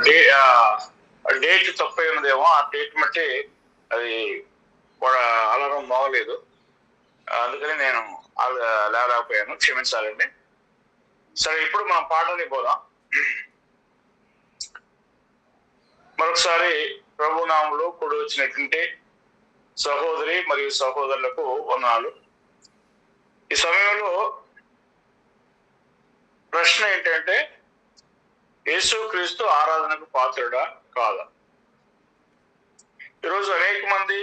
Date తప్పై ఉన్నదేమో, ఆ date బట్టి అది అలారం బాగలేదు, అందుకని నేను లేకపోయాను, క్షమించాలండి. సరే, ఇప్పుడు మనం పాటని పోదాం. మరొకసారి ప్రభునామంలో కూడి వచ్చినటువంటి సహోదరి మరియు సహోదరులకు వందనాలు. ఈ సమయంలో ప్రశ్న ఏంటంటే, యేసుక్రీస్తు ఆరాధనకు పాత్రుడా కాదా? ఈరోజు అనేక మంది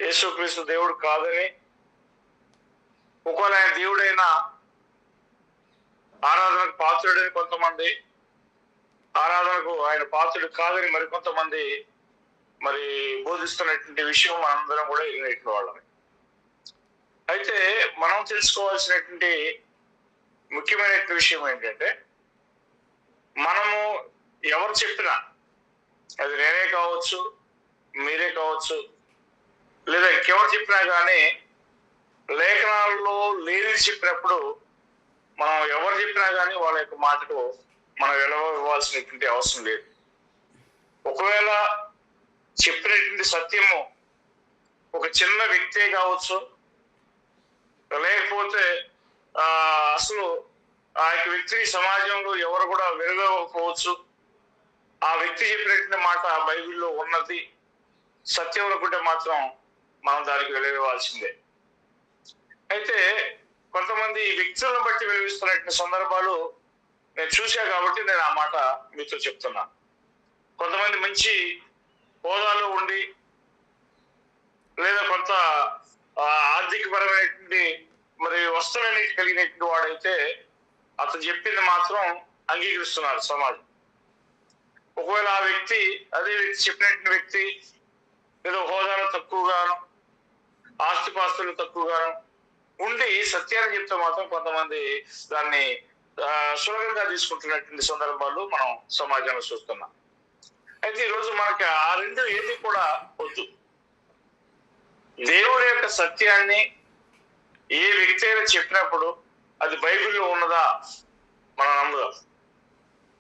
యేసుక్రీస్తు దేవుడు కాదని, ఒకవేళ ఆయన దేవుడైనా ఆరాధనకు పాత్రుడని కొంతమంది, ఆరాధనకు ఆయన పాత్రుడు కాదని మరికొంతమంది మరి బోధిస్తున్నటువంటి విషయం మనందరం కూడా ఎరిగినటువంటి వాళ్ళమే. అయితే మనం తెలుసుకోవాల్సినటువంటి ముఖ్యమైన విషయం ఏంటంటే, మనము ఎవరు చెప్పినా, అది నేనే కావచ్చు, మీరే కావచ్చు, లేదా ఇంకెవరు చెప్పినా కానీ లేఖనాల్లో లేనిది చెప్పినప్పుడు మనం ఎవరు చెప్పినా కానీ వాళ్ళ యొక్క మాటకు మనం ఇవ్వాల్సినటువంటి అవసరం లేదు. ఒకవేళ చెప్పినటువంటి సత్యము ఒక చిన్న వ్యక్తే కావచ్చు, లేకపోతే అసలు ఆ యొక్క వ్యక్తి సమాజంలో ఎవరు కూడా వెలుగకపోవచ్చు, ఆ వ్యక్తి చెప్పినటువంటి మాట బైబిల్లో ఉన్నది సత్యం అనుకుంటే మాత్రం మనం దానికి వెలుగవాల్సిందే. అయితే కొంతమంది వ్యక్తులను బట్టి వెలుగిస్తున్నటువంటి సందర్భాలు నేను చూశా కాబట్టి నేను ఆ మాట మీతో చెప్తున్నా. కొంతమంది మంచి హోదాలో ఉండి, లేదా కొంత ఆర్థికపరమైనటువంటి మరి వస్తువులన్నిటి కలిగినటువంటి వాడైతే అతను చెప్పింది మాత్రం అంగీకరిస్తున్నారు సమాజం. ఒకవేళ ఆ వ్యక్తి, అదే వ్యక్తి చెప్పినటువంటి వ్యక్తి ఏదో హోదాలో తక్కువగాను, ఆస్తిపాస్తులు తక్కువగాను ఉండి సత్యాన్ని చెప్తే మాత్రం కొంతమంది దాన్ని సులభంగా తీసుకుంటున్నటువంటి సందర్భాలు మనం సమాజంలో చూస్తున్నాం. అయితే ఈరోజు మనకి ఆ రెండు ఏది కూడా వద్దు. దేవుడి యొక్క సత్యాన్ని ఏ వ్యక్తి అయినా చెప్పినప్పుడు అది బైబిల్లో ఉన్నదా మనం నమ్ముదాం.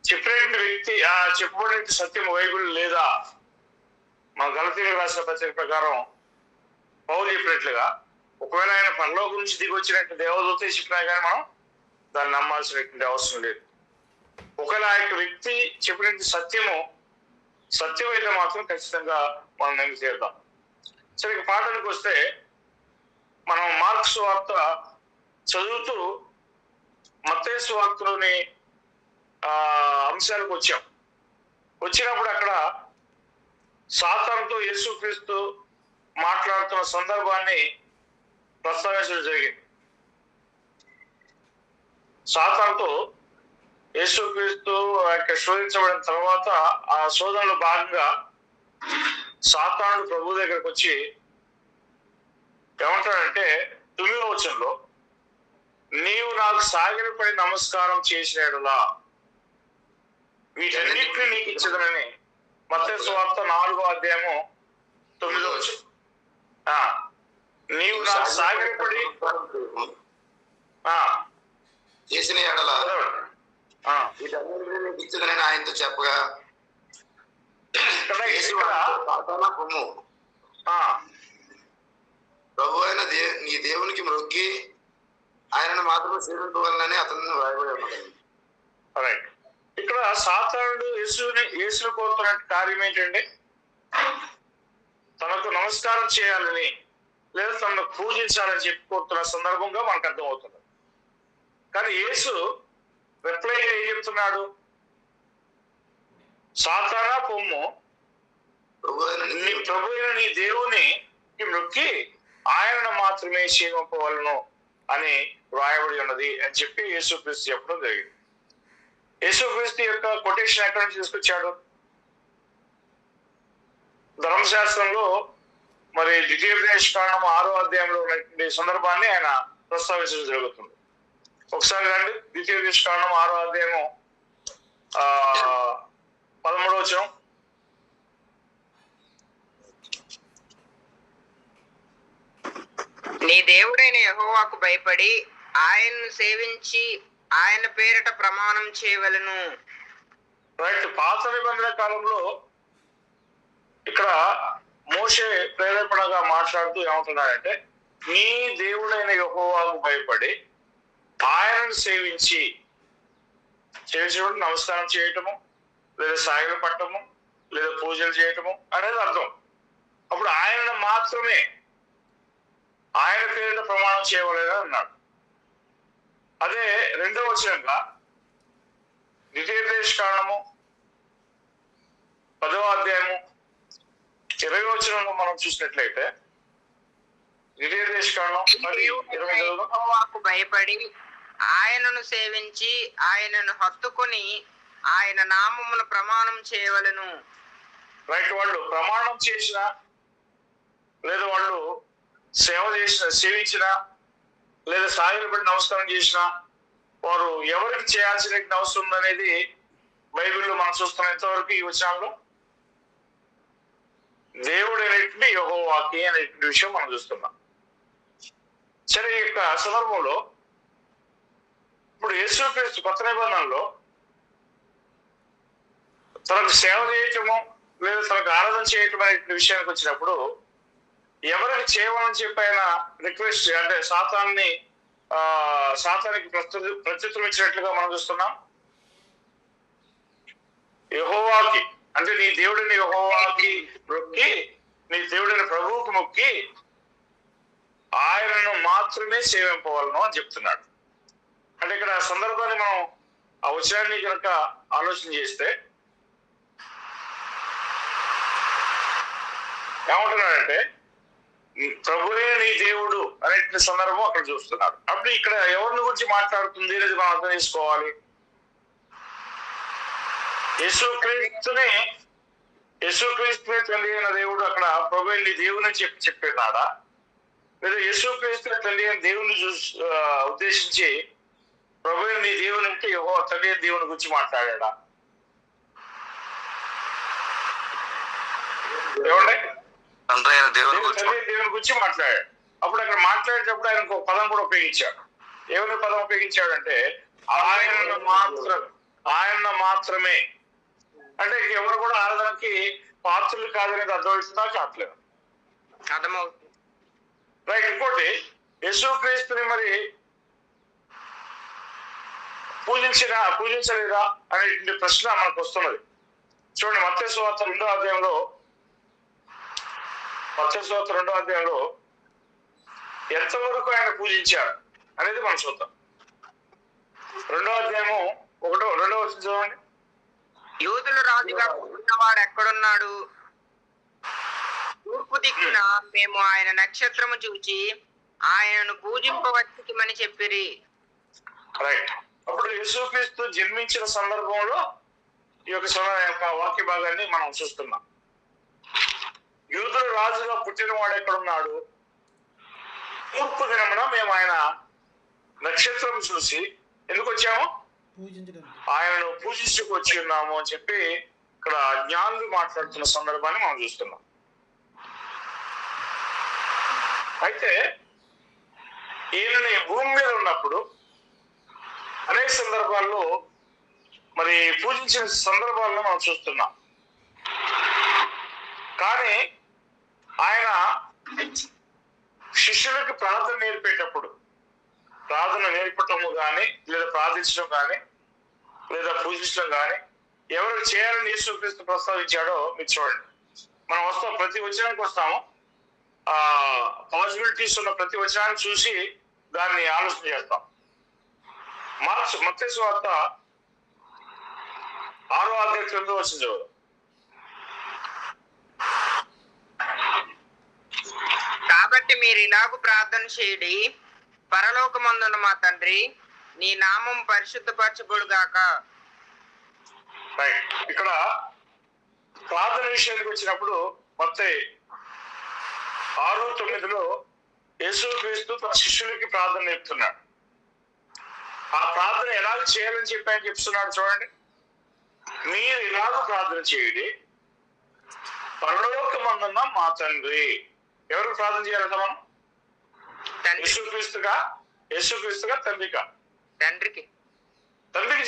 చెప్పినటువంటి వ్యక్తి ఆ చెప్పబడిన సత్యం బైబిల్ లేదా, మన గలతీయులకు రాసిన పత్రిక ప్రకారం పౌలు చెప్పినట్లుగా ఒకవేళ ఆయన పరలోకం నుంచి దిగి వచ్చినట్టు దేవదూత చెప్పినా కానీ మనం దాన్ని నమ్మాల్సినటువంటి అవసరం లేదు. ఒకవేళ ఆ యొక్క వ్యక్తి చెప్పినటువంటి సత్యం అయితే మాత్రం ఖచ్చితంగా మనం నమ్మి తీరుతాం. సరే, ఇక పాఠానికి వస్తే, మనం మార్క్స్ వార్త చదువుతూ మత్తయి సువార్తలోని అంశాలకు వచ్చినప్పుడు అక్కడ సాతానుతో యేసుక్రీస్తు మాట్లాడుతున్న సందర్భాన్ని ప్రస్తావించడం జరిగింది. సాతానుతో యేసుక్రీస్తు శోధించబడిన తర్వాత ఆ శోధనలో భాగంగా సాతానుడు ప్రభు దగ్గరకు వచ్చి ఏమంటాడంటే 9వ వచనంలో, నీవు నాకు సాగిలపడి నమస్కారం చేసినలా వీటన్నిటిని నీకు ఇచ్చదనని మత్తయి సువార్త 4వ అధ్యాయము 9వ వచనం. నీవు నాకు సాగిలపడి చేసిన ఎడల వీటన్నిటిని నీకు ఇచ్చదనని ఆయనతో చెప్పగా, ప్రభు అయిన నీ దేవునికి మొక్కి ఆయనను మాత్రమే సేవించవలనని అతను రాయబడి ఉన్నది. రైట్. ఇక్కడ సాతానుడు యేసుని కోరుతున్న కార్యం ఏంటంటే, తనకు నమస్కారం చేయాలని లేదా తనను పూజించాలని చెప్పి కోరుతున్న సందర్భంగా మనకు అర్థమవుతుంది. కానీ యేసు రిప్లై ఏం చెప్తున్నాడు? సాతానా పొమ్ము, ప్రభు అయిన నీ దేవుని మొక్కి ఆయనను మాత్రమే సేవింపవలను అని వ్రాయబడి ఉన్నది అని చెప్పి యేసుక్రీస్తు చెప్పడం జరిగింది. యేసుక్రీస్తు యొక్క కొటేషన్ ఎక్కడి నుంచి తీసుకొచ్చాడు? ధర్మశాస్త్రంలో మరి ద్వితీయోపదేశకాండం 6వ అధ్యాయంలో ఉన్నటువంటి సందర్భాన్ని ఆయన ప్రస్తావించడం జరుగుతుంది. ఒకసారి రండి, ద్వితీయోపదేశకాండం 6వ అధ్యాయము 13వ వచనం. నీ దేవుడైన యెహోవాకు భయపడి ఆయన్ను సేవించి ఆయన పేరిట ప్రమాణం చేయవలెను. రైట్. పాత నిబంధన కాలంలో ఇక్కడ మోషే ప్రేరేపణగా మాట్లాడుతూ ఏమంటున్నాడంటే, నీ దేవుడైన యెహోవాకు భయపడి ఆయనను సేవించడం నమస్కారం చేయటము, లేదా సాగిల పట్టము, లేదా పూజలు చేయటము అనేది అర్థం. అప్పుడు ఆయనను మాత్రమే ఆయన పేరిట ప్రమాణం చేయవలేదని అన్నాడు. అదే రెండవ వచనంగా ద్వితీయోపదేశకాండము 10వ అధ్యాయము 20వ వచనంలో మనం చూసినట్లయితే, ద్వితీయోపదేశకాండం 10:20 యెహోవాకు భయపడి ఆయనను సేవించి ఆయనను హత్తుకొని ఆయన నామమును ప్రమాణం చేయవలెను. రైట్. వాళ్ళు ప్రమాణం చేసిన లేదా వాళ్ళు సేవించిన లేదా సాగిలపడి నమస్కారం చేసిన వారు ఎవరికి చేయాల్సిన అవసరం ఉందనేది బైబిల్లో మనం చూస్తున్న ఇంతవరకు ఈ వచనాల్లో దేవుడు అనేటువంటి యెహోవాకి అనేటువంటి విషయం మనం చూస్తున్నాం. సరే, ఈ యొక్క సందర్భంలో ఇప్పుడు యేసుక్రీస్తు కొత్త నిబంధనలో తనకు సేవ చేయటము లేదా తనకు ఆరాధన చేయటం అనే విషయానికి వచ్చినప్పుడు ఎవరికి చేయమని చెప్పి ఆయన రిక్వెస్ట్ అంటే సాతానికి ప్రత్యుత్తరం ఇచ్చినట్లుగా మనం చూస్తున్నాం. యెహోవాకి అంటే నీ దేవుడిని యెహోవాకి మొక్కి, నీ దేవుడిని ప్రభువుకు మొక్కి ఆయనను మాత్రమే సేవింపవలను అని చెప్తున్నాడు. అంటే ఇక్కడ సందర్భాన్ని మనం ఆ వచనాన్ని కనుక ఆలోచన చేస్తే ఏమంటున్నాడంటే, ప్రభువే నీ దేవుడు అనే సందర్భం అక్కడ చూస్తున్నాడు. అప్పుడు ఇక్కడ ఎవరిని గురించి మాట్లాడుతుంది అనేది మనం అర్థం చేసుకోవాలి. యేసుక్రీస్తుని తండ్రి అయిన దేవుడు అక్కడ ప్రభువే నీ దేవుని చెప్పినాడా, లేదా యేసుక్రీస్తు తండ్రి అయిన దేవుని ఉద్దేశించి ప్రభువే నీ దేవుని అంటే యెహోవా తండ్రి అయిన దేవుని గురించి మాట్లాడా? ఏమండి? తండ్రి అయిన దేవుని గురించి మాట్లాడాడు. అప్పుడు అక్కడ మాట్లాడేటప్పుడు ఆయన ఒక పదం కూడా ఉపయోగించాడు. ఏమైనా పదం ఉపయోగించాడంటే ఆయన మాత్రమే. అంటే ఎవరు కూడా ఆరాధనకి పాత్రలు కాదనేది అర్థమవుతుందా? కావట్లేదు. అర్థమవుతుంది. రైట్. ఇంకోటి, యేసుక్రీస్తుని మరి పూజించలేదా అనేటువంటి ప్రశ్న మనకు వస్తున్నది. చూడండి, మత్తయి సువార్త 2వ అధ్యాయంలో ఎంతవరకు ఆయన పూజించారు అనేది మనం చూద్దాం. 2వ అధ్యాయము 1వ వచనం చూడండి. యూదులు రాజుగా ఉన్నవాడు ఎక్కడున్నాడు? తూర్పు దిక్కున మేము ఆయన నక్షత్రము చూచి ఆయనను పూజింపవచ్చుమని చెప్పిరి. రైట్. అప్పుడు యేసుక్రీస్తు జన్మించిన సందర్భంలో ఈ యొక్క వాక్య భాగాన్ని మనం చూస్తున్నాం. యూదుల రాజుగా పుట్టిన వాడు ఎక్కడున్నాడు? తూర్పు దినమున మేము ఆయన నక్షత్రం చూసి ఎందుకు వచ్చాము? ఆయనను పూజించుకు వచ్చి ఉన్నాము అని చెప్పి ఇక్కడ జ్ఞానులు మాట్లాడుతున్న సందర్భాన్ని మనం చూస్తున్నాం. అయితే ఈయనని భూమి మీద ఉన్నప్పుడు అనేక సందర్భాల్లో మరి పూజించిన సందర్భాలను మనం చూస్తున్నాం. కానీ ఆయన శిష్యులకి ప్రార్థన నేర్పటము కానీ, లేదా ప్రార్థించడం కానీ, లేదా పూజించడం కానీ ఎవరు చేయాలని యేసుక్రీస్తు ప్రస్తావించాడో మీరు చూడండి. మనం వస్తాం, ప్రతి వచనానికి వస్తాము. పాసిబిలిటీస్ ఉన్న ప్రతి వచనాన్ని చూసి దాన్ని ఆలోచన చేస్తాం. మత్తయి సువార్త 6వ అధ్యాయం 9వ వచనం చదువు. కాబట్టి మీరు ఇలాగూ ప్రార్థన చేయడి, పరలోకమందున్న మా తండ్రి, నీ నామం పరిశుద్ధపరచబడుగాక. ఇక్కడ ప్రార్థన విషయానికి వచ్చినప్పుడు మత్తయి 6:9లో యేసుక్రీస్తు తన శిష్యులకి ప్రార్థన నేర్పుతున్నాడు. ఆ ప్రార్థన ఎలాగ చేయాలని చెప్పి ఆయన చెప్తున్నాడు చూడండి. మీరు ఇలాగ ప్రార్థన చేయండి, పరలోకమందున్న మా తండ్రి. ఎవరికి ప్రార్థన చేయాలంట మనం? యేసుక్రీస్తుగా తండ్రికి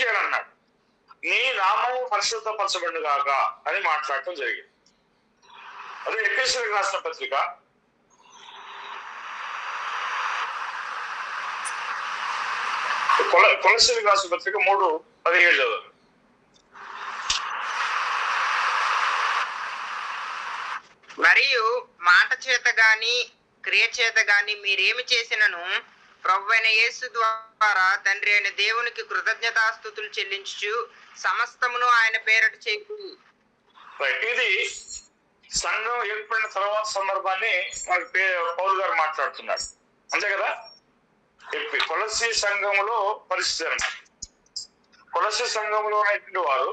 చేయాలన్నాడు. నీ నామము పరిశుద్ధపరచబడును గాక అని మాట్లాడటం జరిగింది. అదే ఎఫెసీయులకు రాసిన పత్రిక 3:17 చదువు. మరియు మాట చేత గాని క్రియ చేత గాని మీరేమి చేసినను ప్రభువైన యేసు ద్వారా తండ్రి అయిన దేవునికి కృతజ్ఞతాస్తుతులు చెల్లించు సమస్తమును ఆయన పేరట చేయి. ఇది సంఘం ఏర్పడిన తర్వాత సందర్భాన్ని మనకి పౌలు గారు మాట్లాడుతున్నారు, అంతే కదా. కొలస్సీ సంఘంలో పరిస్థితి అన్నమాట. కొలస్సీ సంఘంలో ఉన్నటువంటి వారు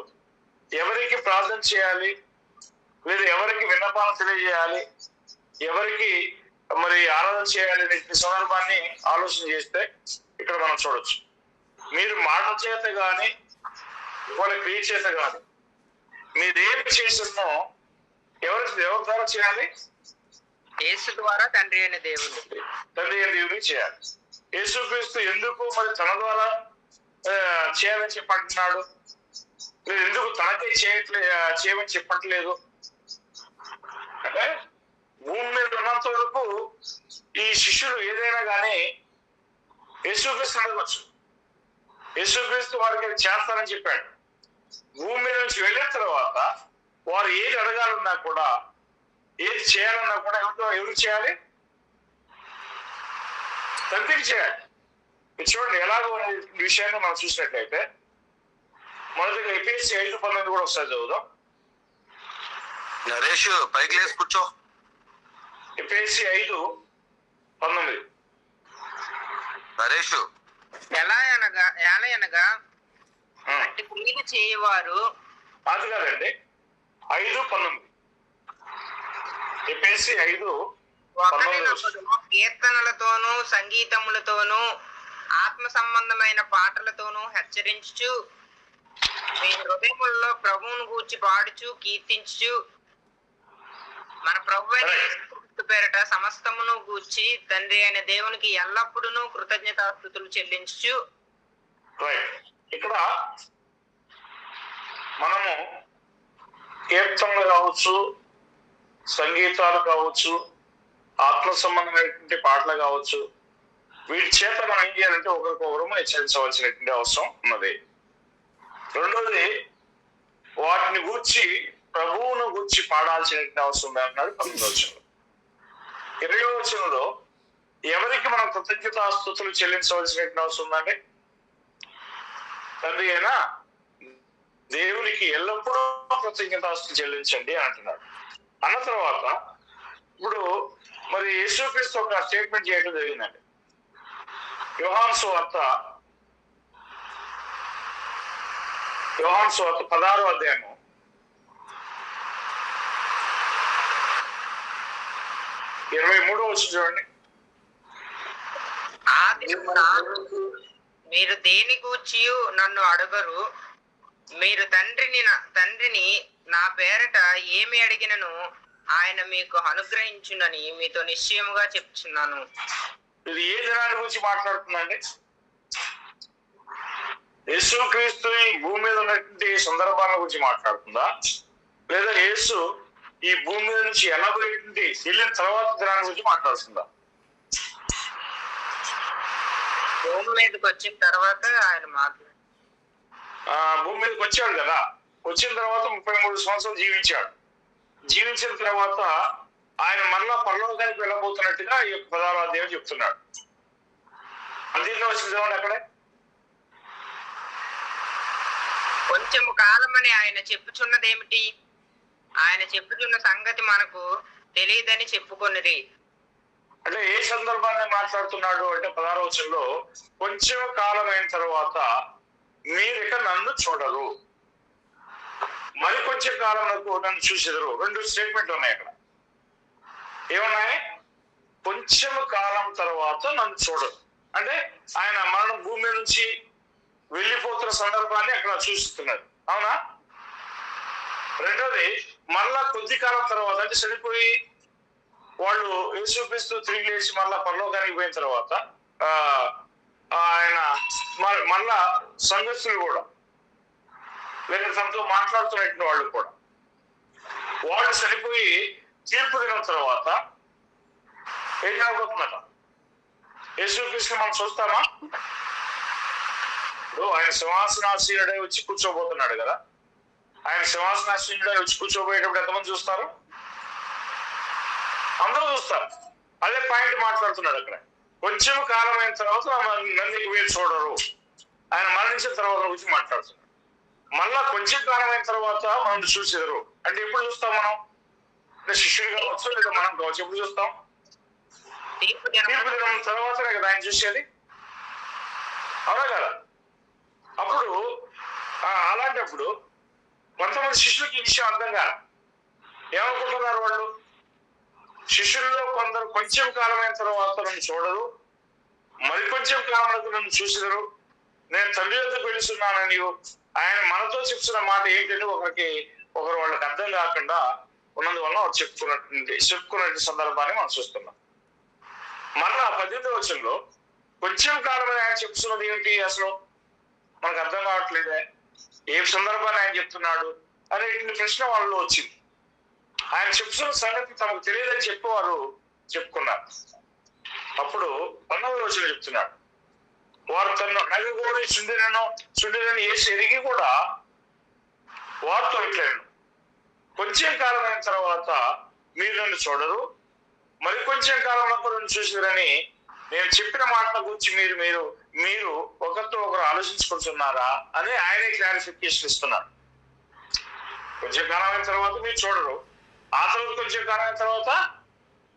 ఎవరికి ప్రార్థన చేయాలి, లేదా ఎవరికి విన్నపాలు తెలియజేయాలి, ఎవరికి మరి ఆరాధన చేయాలి అనే సందర్భాన్ని ఆలోచన చేస్తే ఇక్కడ మనం చూడొచ్చు. మీరు మాట చేత గాని వాళ్ళ క్రియ చేత గాని మీరేమి చేసినో ఎవరి ద్వారా చేయాలి? యేసు ద్వారా తండ్రి అయిన దేవుడికి చేయాలి. యేసుక్రీస్తు ఎందుకు మరి తన ద్వారా చేయాలని చెప్పంటున్నాడు? మీరు ఎందుకు తనకే చేయమని చెప్పట్లేదు అంటే, భూమి మీద ఉన్నంత వరకు ఈ శిష్యులు ఏదైనా కానీ యేసుక్రీస్తు అడగచ్చు. యేసుక్రీస్తు వారికి అది చేస్తారని చెప్పాడు. భూమి మీద నుంచి వెళ్ళిన తర్వాత వారు ఏది అడగాలన్నా కూడా, ఏది చేయాలన్నా కూడా ఎవరు చేయాలి? తండ్రికి చేయాలి. చూడండి ఎలాగో విషయాన్ని మనం చూసినట్లయితే, మొదటిగా ఎఫెసీ 5:19 కూడా ఒకసారి చదువుదాం. నరేష్ పైకి లేసి కూర్చో. ఎఫెసీ 5:19. నరేష్ ఎలా అనగా క్రియలు చేయవారు అది కాదండి, 5:19. ఎఫెసీ 5:19. కీర్తనలతోనూ సంగీతములతోనూ ఆత్మ సంబంధమైన పాటలతోనూ హెచ్చరించు మీ హృదయములలో ప్రభువును గూర్చి పాడుచు కీర్తించు మన ప్రభు పేరట సమస్తమును గూర్చి తండ్రి అయిన దేవునికి ఎల్లప్పుడూ కృతజ్ఞతాస్తుతులు చెల్లించు. ఇక్కడ మనము కీర్తనలు కావచ్చు, సంగీతాలు కావచ్చు, ఆత్మ సంబంధమైనటువంటి పాటలు కావచ్చు, వీటి చేత మనం ఏం చేయాలంటే ఒకరికొకరు హెచ్చరించవలసినటువంటి అవసరం ఉన్నది. రెండోది, వాటిని గూర్చి ప్రభువును గూర్చి పాడాల్సినటువంటి అవసరం ఉంది అన్నాడు 19వ వచనంలో. 20వ వచనంలో ఎవరికి మనం కృతజ్ఞతాస్తుతులు చెల్లించవలసినటువంటి అవసరం ఉందంటే, తండ్రి అయినా దేవునికి ఎల్లప్పుడూ కృతజ్ఞతాస్తుతులు చెల్లించండి అని అంటున్నాడు. అన్న తర్వాత ఇప్పుడు మరి యేసుక్రీస్తు ఒక స్టేట్మెంట్ చేయడం జరిగిందండి. యోహాను సువార్త 16వ అధ్యాయము 23వ వచనం చూడండి. మీరు దేని గూర్చి నన్ను అడగరు, మీరు తండ్రిని నా పేరట ఏమి అడిగినను ఆయన మీకు అనుగ్రహించునని మీతో నిశ్చయముగా చెప్తున్నాను. ఇది ఏ దినాన్ని గురించి మాట్లాడుతుందండి? యేసుక్రీస్తు ఈ భూమి మీద ఉన్నటువంటి సందర్భాల గురించి మాట్లాడుతుందా, లేదా యేసు ఈ భూమి మీద నుంచి ఎలా పోయేటువంటి వెళ్ళిన తర్వాత దినాన్ని గురించి మాట్లాడుతుందా? భూమి మీదకి వచ్చిన తర్వాత ఆయన భూమి మీదకి వచ్చాడు కదా, వచ్చిన తర్వాత 33 సంవత్సరాలు జీవించాడు. జీవించిన తర్వాత ఆయన మరలా పరలోకానికి వెళ్ళబోతున్నట్టుగా ఈ 16వ అధ్యాయం చెప్తున్నాడు. అందులో వచ్చింది అక్కడే కొంచెము కాలమని ఆయన చెప్పుచున్నదేమిటి? ఆయన చెప్పుచున్న సంగతి మనకు తెలియదని చెప్పుకొనిరి. అంటే ఏ సందర్భాన్ని మాట్లాడుతున్నాడు అంటే 16వ వచనంలో కొంచెం కాలం అయిన తర్వాత మీరిక నన్ను చూడరు, మరి కొంచెం కాలంలో నన్ను చూసేదరు. 2 స్టేట్మెంట్ ఉన్నాయి అక్కడ. ఏమున్నాయి? కొంచెం కాలం తర్వాత నన్ను చూడరు అంటే ఆయన మరణం భూమి నుంచి వెళ్ళిపోతున్న సందర్భాన్ని అక్కడ చూస్తున్నాడు, అవునా? రెండోది, మళ్ళా కొద్ది కాలం తర్వాత అంటే చనిపోయి వాళ్ళు యేసుక్రీస్తు తిరిగి లేచి మళ్ళా పరలోకానికి పోయిన తర్వాత ఆయన మళ్ళా సంఘస్థులు కూడా లేదా తనతో మాట్లాడుతున్నటువంటి వాళ్ళు కూడా. వాళ్ళు చనిపోయి తీర్పు దినం తర్వాత ఏం జరగబోతుందట? యేసుక్రీస్తుని మనం చూస్తామా? ఇప్పుడు ఆయన సింహాసనాసీనుడై వచ్చి కూర్చోబోతున్నాడు కదా. ఆయన సింహాసనాసీనుడై వచ్చి కూర్చోబోయేటప్పుడు ఎంతమంది చూస్తారు? అందరూ చూస్తారు. అదే పాయింట్ మాట్లాడుతున్నాడు అక్కడ. కొంచెం కాలం అయిన తర్వాత నందికి వీళ్ళు చూడరు. ఆయన మరణించిన తర్వాత గురించి మాట్లాడుతున్నాడు. మళ్ళా కొంచెం కాలం అయిన తర్వాత మనం చూసేదరు అంటే ఎప్పుడు చూస్తాం మనం? శిష్యుడు కావచ్చు లేదా మనం కావచ్చు, ఎప్పుడు చూస్తాం? తీర్పు దినం తర్వాతనే కదా ఆయన చూసేది, అవునా కదా? అప్పుడు అలాంటప్పుడు కొంతమంది శిష్యులకి ఈ విషయం అర్థం కాదు. ఏమనుకుంటున్నారు వాళ్ళు? శిష్యుల్లో కొందరు కొంచెం కాలమైన తర్వాత నన్ను చూడరు, మరికొంచెం కాలంలో నన్ను చూసేదరు, నేను తండ్రి వద్దకు వెళుతున్నానని ఆయన మనతో చెప్తున్న మాట ఏంటంటే ఒకరు వాళ్ళకి అర్థం కాకుండా ఉన్నందువల్ల చెప్పుకున్నటువంటి సందర్భాన్ని మనం చూస్తున్నాం. మళ్ళా 18వ వచనంలో కొంచెం కాలమని ఆయన చెప్తున్నది ఏంటి అసలు మనకు అర్థం కావట్లేదే, ఏ సందర్భాన్ని ఆయన చెప్తున్నాడు అనేటువంటి ప్రశ్న వాళ్ళలో వచ్చింది. ఆయన చెప్తున్న సంగతి తమకు తెలియదని చెప్పేవారు చెప్పుకున్నారు. అప్పుడు 19వ వచనం చెప్తున్నాడు, వారు తను నగ కూడా చుండినని వేసి ఎరిగి కూడా వారితో ఇట్లేను, కొంచెం కాలం అయిన తర్వాత మీరు నన్ను చూడరు, మరి కొంచెం కాలంలో నన్ను చూసిరని నేను చెప్పిన మాటల గురించి మీరు ఒకరితో ఒకరు ఆలోచించుకుంటున్నారా అని ఆయనే క్లారిఫికేషన్ ఇస్తున్నారు. కొంచెం కాలం అయిన తర్వాత మీరు చూడరు, ఆ తర్వాత కొంచెం కాలం అయిన తర్వాత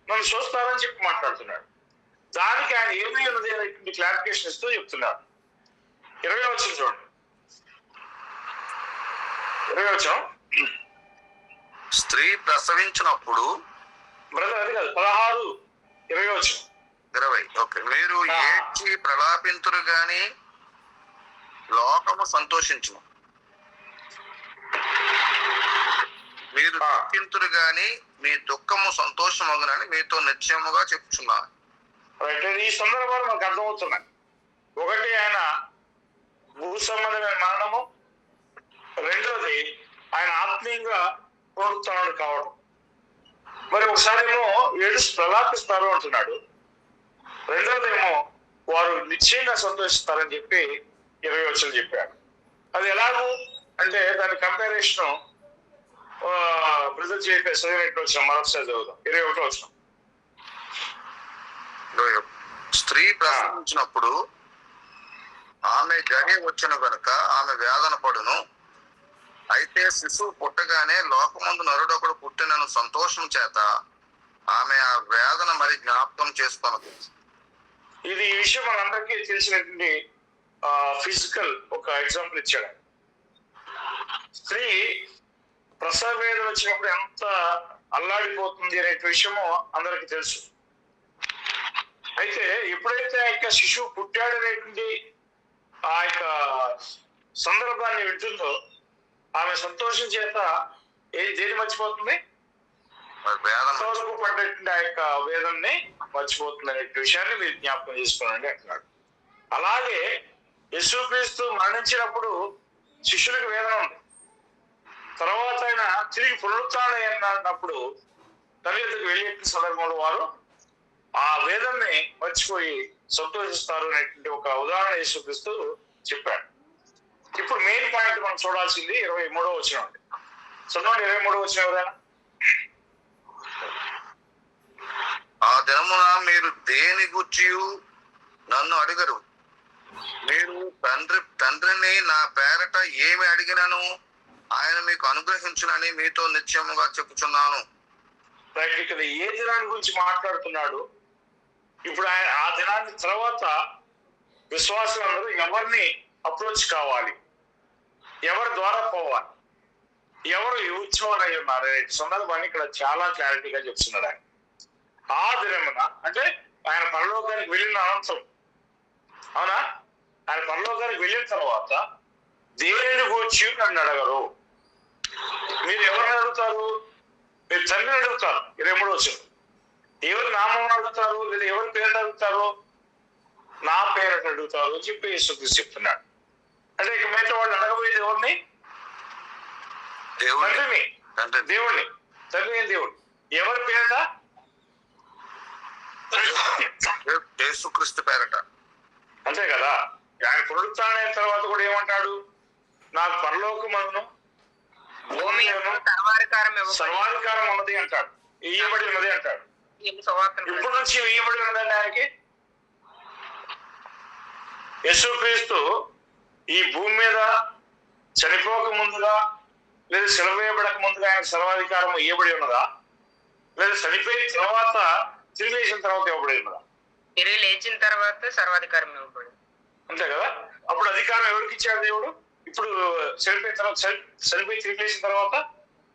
నన్ను చూస్తారని చెప్పి మాట్లాడుతున్నాడు. దానికి ఆయన ఏమీ ఉన్నది అనేటువంటి క్లారిఫికేషన్ ఇస్తూ చెప్తున్నాడు. 20వ వచనం చూడండి. 20వ వచనం, స్త్రీ ప్రసవించినప్పుడు బ్రదర్ అది కాదు 16, 20వ వచనం. 20. ఓకే. మీరు ఏడ్చి ప్రలాపింతురు గాని లోకము సంతోషించును, మీరు దుఃఖింతురు గాని మీ దుఃఖము సంతోషమగునని మీతో నిశ్చయముగా చెప్పుచున్నాను. ఈ సందర్భాలు మనకు అర్థమవుతున్నాయి. ఒకటి ఆయన భూ సంబంధమైన మరణము, రెండోది ఆయన ఆత్మీయంగా పునరుత్థానుడు కావడం. మరి ఒకసారేమో ప్రలాపిస్తారు అంటున్నాడు, రెండోదేమో వారు నిశ్చయంగా సంతోషిస్తారని చెప్పి 20వ వచనం చెప్పాడు. అది ఎలాగూ అంటే దాని కంపారిజన్ ప్రెజెంట్ చేయడం చదివినట్టు వచ్చిన మరొకసారి చదువుదాం. 21వ వచనం, స్త్రీ ప్రసవించినప్పుడు ఆమె గడి వచ్చును గనుక ఆమె వేదన పడును, అయితే శిశువు పుట్టగానే లోకమందు నరుడొకడు పుట్టినను సంతోషం చేత ఆమె ఆ వేదన మరి జ్ఞాపకం చేసుకున్నది. ఇది ఈ విషయం మనందరికీ తెలిసినటువంటి ఫిజికల్ ఒక ఎగ్జాంపుల్ ఇచ్చాడు. స్త్రీ ప్రసవ వేదన వచ్చినప్పుడు ఎంత అల్లాడిపోతుంది అనే విషయము అందరికి తెలుసు. అయితే ఎప్పుడైతే ఆ యొక్క శిశువు పుట్టాడనేటువంటి ఆ యొక్క సందర్భాన్ని వింటుందో ఆమె సంతోషం చేత దేని మర్చిపోతుంది? పడ్డటువంటి ఆ యొక్క వేదనని మర్చిపోతుంది అనే విషయాన్ని మీరు జ్ఞాపకం చేసుకోనండి అంటున్నాడు. అలాగే యేసుక్రీస్తు మరణించినప్పుడు శిష్యులకు వేదన ఉంది. తర్వాత ఆయన తిరిగి పునరుత్థానమైనప్పుడు తల్లిదండ్రులకు వెళ్ళే సందర్భంలో వారు ఆ వేదనని మర్చిపోయి సంతోషిస్తారు అనేటువంటి ఒక ఉదాహరణ యేసుక్రీస్తు చెప్పాడు. ఇప్పుడు మెయిన్ పాయింట్ మనం చూడాల్సింది 23వ వచనం అండి. చదవండి 23వ వచనం ఎవరైనా. ఆ దినమున మీరు దేని గూర్చి నన్ను అడిగరు, మీరు తండ్రిని నా పేరట ఏమి అడిగినను ఆయన మీకు అనుగ్రహించునని మీతో నిశ్చయముగా చెప్పుచున్నాను. ఇక్కడ ఏ దినాన్ని గురించి మాట్లాడుతున్నాడు? ఇప్పుడు ఆయన ఆ దినాన్ని తర్వాత విశ్వాసులందరూ ఎవరిని అప్రోచ్ కావాలి, ఎవరి ద్వారా పోవాలి, ఎవరు యూత్వారు అయి ఉన్నారు అనే సందర్భాన్ని ఇక్కడ చాలా క్లారిటీగా చెప్తున్నాడు ఆయన. ఆ దినమున అంటే ఆయన పరలోకానికి వెళ్ళిన అనంతరం, అవునా, ఆయన పరలోకానికి వెళ్ళిన తర్వాత దేవుని గురించి నన్ను అడగరు. మీరు ఎవరిని అడుగుతారు? మీరు తండ్రిని అడుగుతారు. 23వ వచనం. ఎవరి నామం అడుగుతారు లేదా ఎవరి పేరు అడుగుతారు? నా పేరు అడుగుతారు అని చెప్పి యేసుక్రీస్తు చెప్తున్నాడు. అంటే ఇక మిగతా వాళ్ళు అడగబోయేది ఎవరిని? తండ్రిని, దేవుణ్ణి, తండ్రి అయిన దేవుడు. ఎవరి పేరట? యేసుక్రీస్తు పేరట. అంతే కదా. ఆయన పునరుత్థానం తర్వాత కూడా ఏమంటాడు? నాకు పరలోకమందును భూమి సర్వాధికారం ఉన్నది అంటాడు, ఇయ్యబడి ఉన్నది అంటాడు. ఇప్పుడు నుంచి ఇయ్యబడి ఉన్నదండి ఆయనకి. యేసుక్రీస్తు ఈ భూమి మీద చనిపోక ముందుగా లేదా సెలవు వేయబడక ముందుగా ఆయన సర్వాధికారం ఇవ్వబడి ఉన్నదా, లేదా చనిపోయిన తర్వాత తిరిగి లేచిన తర్వాత ఇవ్వబడి ఉన్నదా? తిరిగి లేచిన తర్వాత సర్వాధికారం ఇవ్వబడి. అంతే కదా. అప్పుడు అధికారం ఎవరికి ఇచ్చాడు దేవుడు? ఇప్పుడు చనిపోయిన తర్వాత, చనిపోయి తిరిగి లేచిన తర్వాత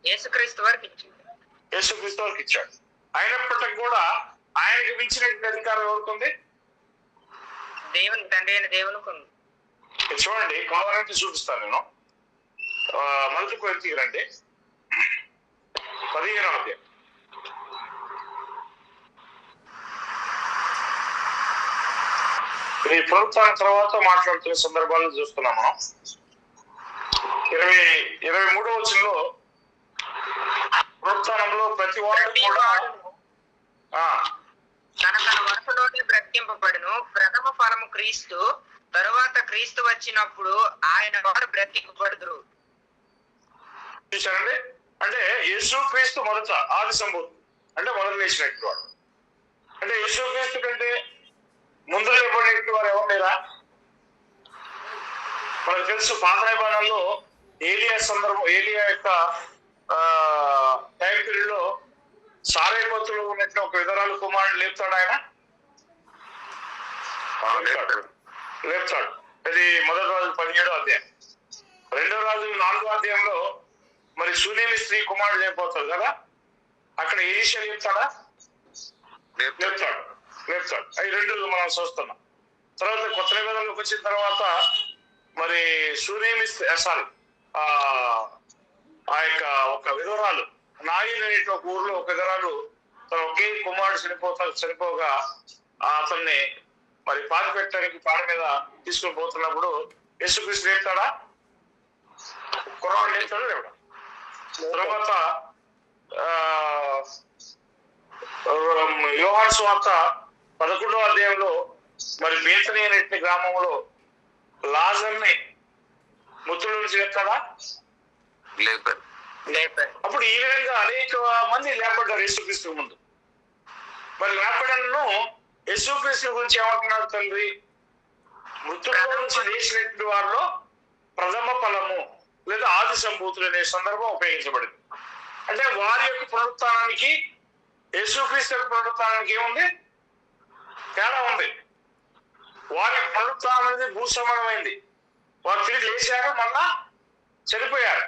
యేసుక్రీస్తు వారికి ఇచ్చాడు. యేసుక్రీస్తు వారికి ఇచ్చాడు. అయినప్పటికీ కూడా ఆయనకి మించినటువంటి అధికారం ఎవరికి ఉంది? దేవుని తండ్రి అయిన దేవునికి ఉంది. చూడండి, కావాలంటే చూపిస్తాను నేను. మొదటి కొరింథీయులకు రండి, 15వ అధ్యాయం. ఈ పునరుత్థానం తర్వాత మాట్లాడుతున్న సందర్భాలను చూస్తున్నాం మనం. 23వ వచనంలో పునరుత్థానంలో ప్రతి వాడు కూడా తన వరుసలోనే బ్రతికింపబడును. ప్రథమ ఫలము క్రీస్తు, తరువాత క్రీస్తు వచ్చినప్పుడు ఆయన వారు బ్రతికింపబడుదురు. చూసారండి. అంటే యేసుక్రీస్తు మొదట ఆది సంభూతి, అంటే మొదలు లేచినట్టు వాడు. అంటే యేసుక్రీస్తు కంటే ముందు లేబడినట్టు వారు ఎవరు లేరా? మనకు తెలుసు, పాత నిబంధనలో ఏలియా ఏలియా యొక్క టైం పీరియడ్ లో సారేపత్తులో ఉన్నట్టు ఒక విధరాలు కుమారుడు లేపుతాడు. ఆయన లేపుతాడు. అది 1వ రాజు 17వ అధ్యాయం. 2వ రాజు 4వ అధ్యాయంలో మరి సునేమి స్త్రీ కుమారుడు చనిపోతాడు కదా, అక్కడ ఎలీషా లేపుతాడా? లేపుతాడు. అవి రెండు మనం చూస్తున్నాం. తర్వాత కొత్త నిబంధనలోకి వచ్చిన తర్వాత మరి సునేమి సారీ ఆ యొక్క ఒక విధవరాలు నాయిన్ అనే ఒక ఊర్లో ఒక విధవరాలు తన ఒకే కుమారుడు చనిపోగా అతన్ని మరి పాతి పెట్టడానికి పాడ మీద తీసుకుని పోతున్నప్పుడు యేసుక్రీస్తు లేపుతాడా? కుర్రాడు లేపుతాడు లేవడా? తర్వాత యోహాను సువార్త 11వ అధ్యాయంలో మరి బేతనీ అనే గ్రామంలో లాజర్ని మృతుల నుంచి లేపుతాడా? అప్పుడు ఈ విధంగా అనేక మంది లేపడ్డారు యేసుక్రీస్తు ముందు. మరి లేపడను యేసుక్రీస్తు గురించి ఏమంటున్నాడు తండ్రి? మృతుల నుంచి లేచినటువంటి వారిలో ప్రథమ ఫలము లేదా ఆది సంభూతులు అనే సందర్భం ఉపయోగించబడింది. అంటే వారి యొక్క పునరుత్థానానికి యేసుక్రీస్తు యొక్క పునరుత్థానానికి ఏముంది? తేడా ఉంది. వారి యొక్క పునరుత్థానం అనేది భూసమానమైంది. వారు తిరిగి లేచారు, మళ్ళా చనిపోయారు.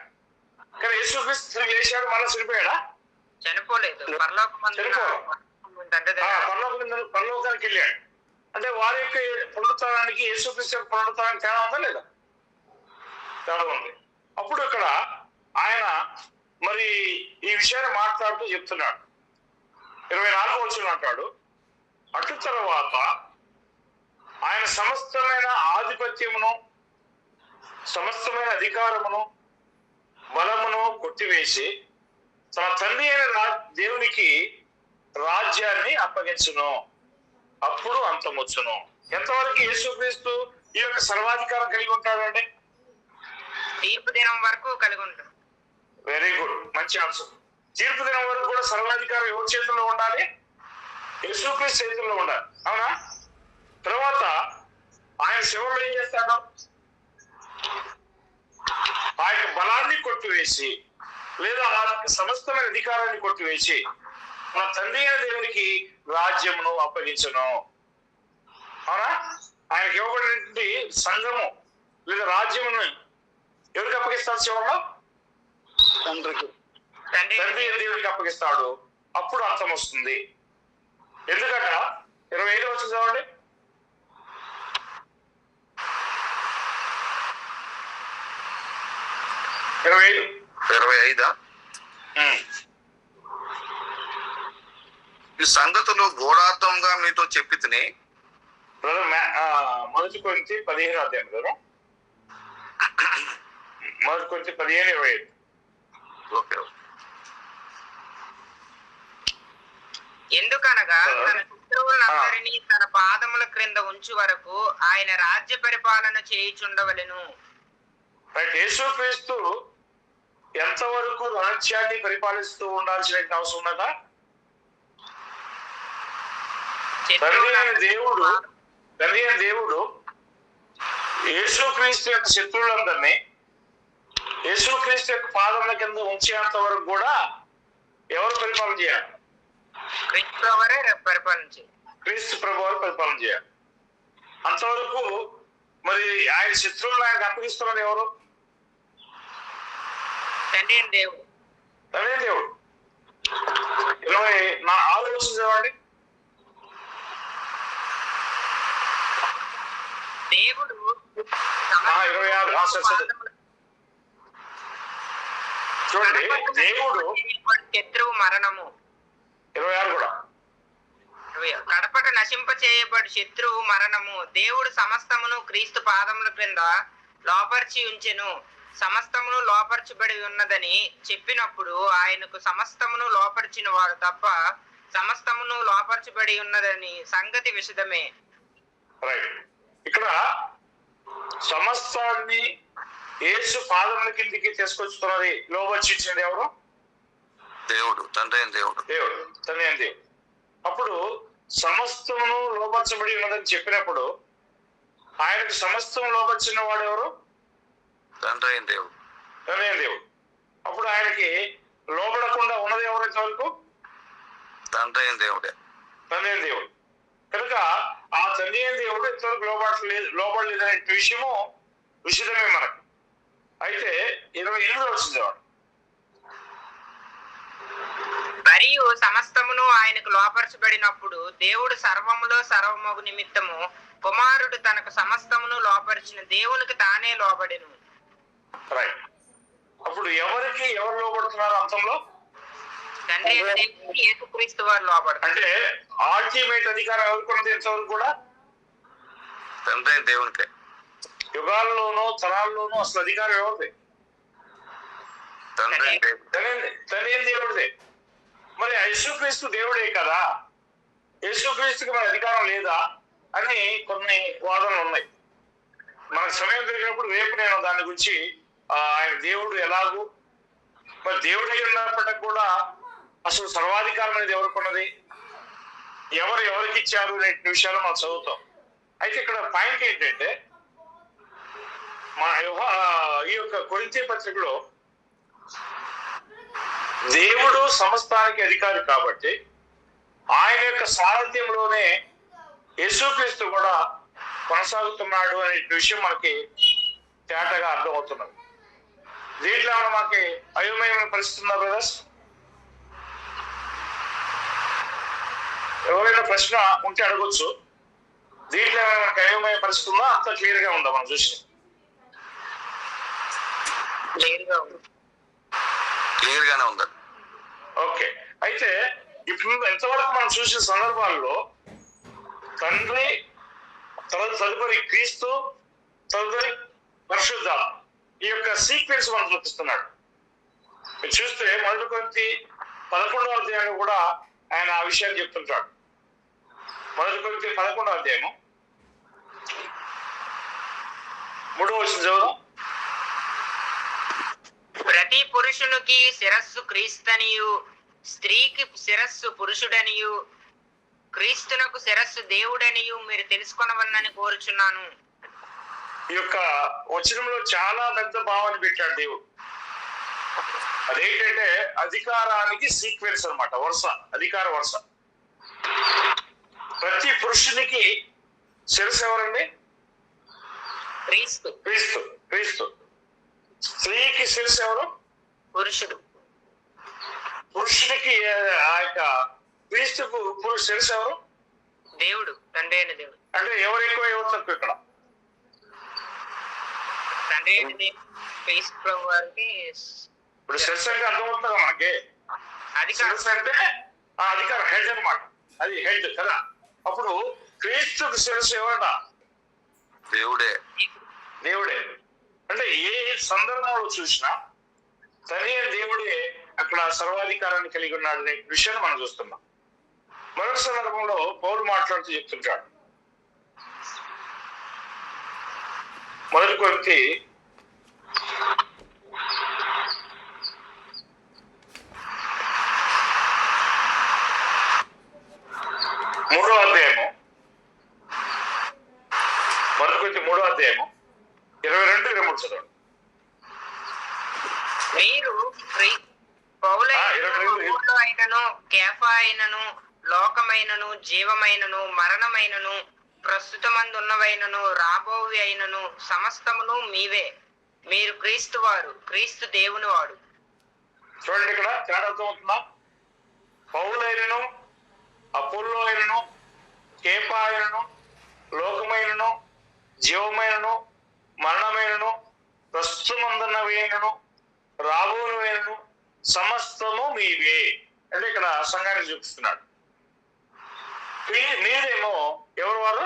కానీ యేసుక్రీస్తు తిరిగి లేచాడు, మళ్ళా చనిపోయాడా? చనిపోలేదు. పరలోకానికి వెళ్ళాడు. అంటే వారి యొక్క పునరుత్థానానికి యేసుక్రీస్తు యొక్క పునరుత్థానానికి తేడా ఉందా లేదా? తేడా ఉంది. అప్పుడు ఇక్కడ ఆయన మరి ఈ విషయాన్ని మాట్లాడుతూ చెప్తున్నాడు. 24వ వచనం అంటాడు, అటు తర్వాత ఆయన సమస్తమైన ఆధిపత్యమును, సమస్తమైన అధికారమును, బలమును కొట్టివేసి తన తండ్రి అయిన దేవునికి రాజ్యాన్ని అప్పగించును. అప్పుడు అంతమొచ్చును. ఎంతవరకు యేసుక్రీస్తు ఈ యొక్క సర్వాధికారం కలిగి ఉంటాడండి? తీర్పు దినం వరకు కలిగి ఉంటాడు. వెరీ గుడ్, మంచి ఆన్సర్. తీర్పు దినం వరకు కూడా సర్వాధికారం ఎవరి చేతుల్లో ఉండాలి? యేసుక్రీస్తు చేతుల్లో ఉండాలి. అవునా? తర్వాత ఆయన శివుడు ఏం చేస్తాడు? ఆ యొక్క బలాన్ని కొట్టివేసి లేదా ఆ సమస్తమైన అధికారాన్ని కొట్టివేసి మన తండ్రి అయిన దేవునికి రాజ్యమును అప్పగించను. అవునా? ఆయనకి ఇవ్వబడినటువంటి సంఘము లేదా రాజ్యమును ఎవరికి అప్పగిస్తాడు? చివరిలో తండ్రి అయిన దేవునికి అప్పగిస్తాడు. అప్పుడు అర్థం వస్తుంది. ఎందుకంట 25వ వచనం చదవండి. 25 ఈ సంగతులు గూఢార్థంగా మీతో చెప్పి తిని. మొదటి కొరింథీ 15వ అధ్యాయం కదా, మొదటి కొరింథీ 15:25. ఎందుకనగా తన శత్రువులందరినీ తన పాదముల క్రింద ఉంచు వరకు ఆయన రాజ్య పరిపాలన చేయుచుండవలెను. యేసుక్రీస్తు ఎంతవరకు రాజ్యాన్ని పరిపాలిస్తూ ఉండాల్సిన అవసరం ఉన్నదా? తండ్రి అయిన దేవుడు యేసుక్రీస్తు యొక్క శత్రువులందరినీ యేసుక్రీస్తు యొక్క పాదముల కింద ఉంచేంత వరకు కూడా ఎవరు పరిపాలన చేయాలి? క్రీస్తు ప్రభువే పరిపాలన చేయాలి. క్రీస్తు ప్రభు వారు పరిపాలన చేయాలి. అంతవరకు మరి ఆయన శత్రువులను ఆయనకు అప్పగిస్తున్నారు ఎవరు? తండ్రి అయిన దేవుడు. తండ్రి అయిన దేవుడు. 26 వర్షం చదవండి. దేవుడు 26 చూడండి. దేవుడు శత్రువు మరణము. 26 కూడా కడపట నశింప చేయబడి శత్రువు మరణము. దేవుడు సమస్తమును క్రీస్తు పాదముల క్రింద లోపర్చి ఉంచెను. సమస్తమును లోపరచబడి ఉన్నదని చెప్పినప్పుడు ఆయనకు సమస్తమును లోపరిచిన వాడు తప్ప సమస్తమును లోపరచబడి ఉన్నదని సంగతి విషదమే. రైట్. ఇక్కడ సమస్తాన్ని యేసు పాదముల కిందికి తీసుకొచ్చుతున్నది లోపర్చింది ఎవరు? దేవుడు, తండ్రి అయిన దేవుడు. తండ్రి అయిన దేవుడు. అప్పుడు సమస్తమును లోపరచబడి ఉన్నదని చెప్పినప్పుడు ఆయనకు సమస్తం లోపరిచిన వాడు ఎవరు? తండ్రి అయిన దేవుడు. తండ్రి అయిన దేవుడు. అప్పుడు ఆయనకి లోబడకుండా ఉన్నది ఎవరు ఇంతవరకు? తండ్రి అయిన దేవుడే. తండ్రి అయిన దేవుడు. కనుక ఆ తండ్రి అయిన దేవుడు ఇంతవరకు లోబడలేదనే విషయము విషితమే మనకు. అయితే 28 వచ్చింది. మరియు సమస్తమును ఆయనకు లోపరచబడినప్పుడు దేవుడు సర్వములో సర్వమగు నిమిత్తము కుమారుడు తనకు సమస్తమును లోపరిచిన దేవునికి తానే లోబడెను. రైట్. అప్పుడు ఎవరు లోబడుతున్నారు అంతంలో? తండ్రి అయిన దేవునికి యేసుక్రీస్తు వారు లోబడతారు. అంటే అల్టిమేట్ అధికారం ఎవరికి ఇంతవరకు కూడా? తండ్రి అయిన దేవునికే. యుగాల్లోనూ తరాల్లోనూ అసలు అధికారం ఎవరిది? తండ్రి అయిన దేవుడిదే. మరి యేసుక్రీస్తు దేవుడే కదా, యేసుక్రీస్తుకి మన అధికారం లేదా అని కొన్ని వాదనలు ఉన్నాయి. మనకు సమయం దొరికినప్పుడు రేపు నేను దాని గురించి ఆయన దేవుడు ఎలాగూ మరి దేవుడు అయి ఉన్నప్పటికీ కూడా అసలు సర్వాధికారం అనేది ఎవరికి ఉన్నది, ఎవరికి ఇచ్చారు అనే విషయాలు మనం చదువుతాం. అయితే ఇక్కడ పాయింట్ ఏంటంటే ఈ యొక్క కొరింథీ పత్రికలో దేవుడు సమస్తానికి అధికారి కాబట్టి ఆయన యొక్క సారథ్యంలోనే యేసుక్రీస్తు కూడా కొనసాగుతున్నాడు అనే విషయం మనకి తేటగా అర్థమవుతున్నది. దీంట్లో మనకి అయోమయమైన పరిస్థితి ఉందా బ్రదర్స్? ఎవరైనా ప్రశ్న ఉంటే అడగొచ్చు. దీంట్లో మనకి అయోమయ పరిస్థితి ఉందా? అంత క్లియర్ గా ఉందా మనం చూసి? క్లియర్ గానే ఉంది. ఓకే. అయితే ఇప్పుడు ఎంతవరకు మనం చూసిన సందర్భాల్లో తండ్రి, తదుపరి క్రీస్తు, తదుపరి పరిశుద్ధాత్మ, ఈ యొక్క సీక్వెన్స్ మనం చూపిస్తున్నాడు. మీరు చూస్తే 1 కొరింథీ 11వ అధ్యాయంలో కూడా ఆయన ఆ విషయాన్ని చెప్తుంటాడు. 1 కొరింథీ 11వ అధ్యాయము 3వ వచనం చదువుదాం. ప్రతి పురుషునికి శిరస్సు క్రీస్తనియు, స్త్రీకి శిరస్సు పురుషుడనియు, క్రీస్తునకు శిరస్సు దేవుడనియు మీరు తెలుసుకొనవలనని కోరుచున్నాను. ఈ యొక్క వచనంలో చాలా పెద్ద భావాన్ని పెట్టాడు దేవుడు. అదేంటంటే అధికారానికి సీక్వెన్స్ అన్నమాట, వరుస, అధికార వరుస. ప్రతి పురుషునికి శిరస్సు ఎవరండి? క్రీస్తు. క్రీస్తు. క్రీస్తు. స్త్రీకి శిరస్సు ఎవరు? పురుషుడు. పురుషుడికి ఆ యొక్క క్రీస్తుకు శిరస్సు ఎవరు? దేవుడు, తండ్రి అయిన దేవుడు. అంటే ఎవరు ఎక్కువ ఎవరు తక్కువ ఇక్కడ? తండ్రి అయిన దేవుడు క్రీస్తు ప్రభు వారికి. ఇప్పుడు శిరస్సు అంటే అర్థమవుతుంది మనకి. శిరస్సు అంటే ఆ అధికారం, హెడ్ అన్నమాట. అది హెడ్ కదా. అప్పుడు క్రీస్తుకు శిరస్సు ఎవరట? దేవుడే. దేవుడే. అంటే ఏ సందర్భంలో చూసినా తండ్రి అయిన దేవుడే అక్కడ సర్వాధికారాన్ని కలిగి ఉన్నాడు అనే విషయాన్ని మనం చూస్తున్నాం. మరొక సందర్భంలో పౌలు మాట్లాడుతూ చెప్తుంటాడు. 1 కొరింథీ 3వ అధ్యాయము 22-23 చదవండి. మీరు పౌలు అయినను కేఫా అయినను లోకమైనను జీవమైనను మరణమైనను ప్రస్తుతమందున్నవైనను రాబోవి అయినను సమస్తమును మీవే. మీరు క్రీస్తు వారు, క్రీస్తు దేవుని వాడు. చూడండి, ఇక్కడ తేడా అర్థమవుతుందా? పౌలైనను అపోల్లో అయినను కేఫా అయినను లోకమైనను జీవమైనను మరణమైనను ప్రస్తుతమందున్నవైనను రాబోనువైనను సమస్తము మీవే. అంటే ఇక్కడ సంఘానికి చూపిస్తున్నాడు. మీరేమో ఎవరు వారు?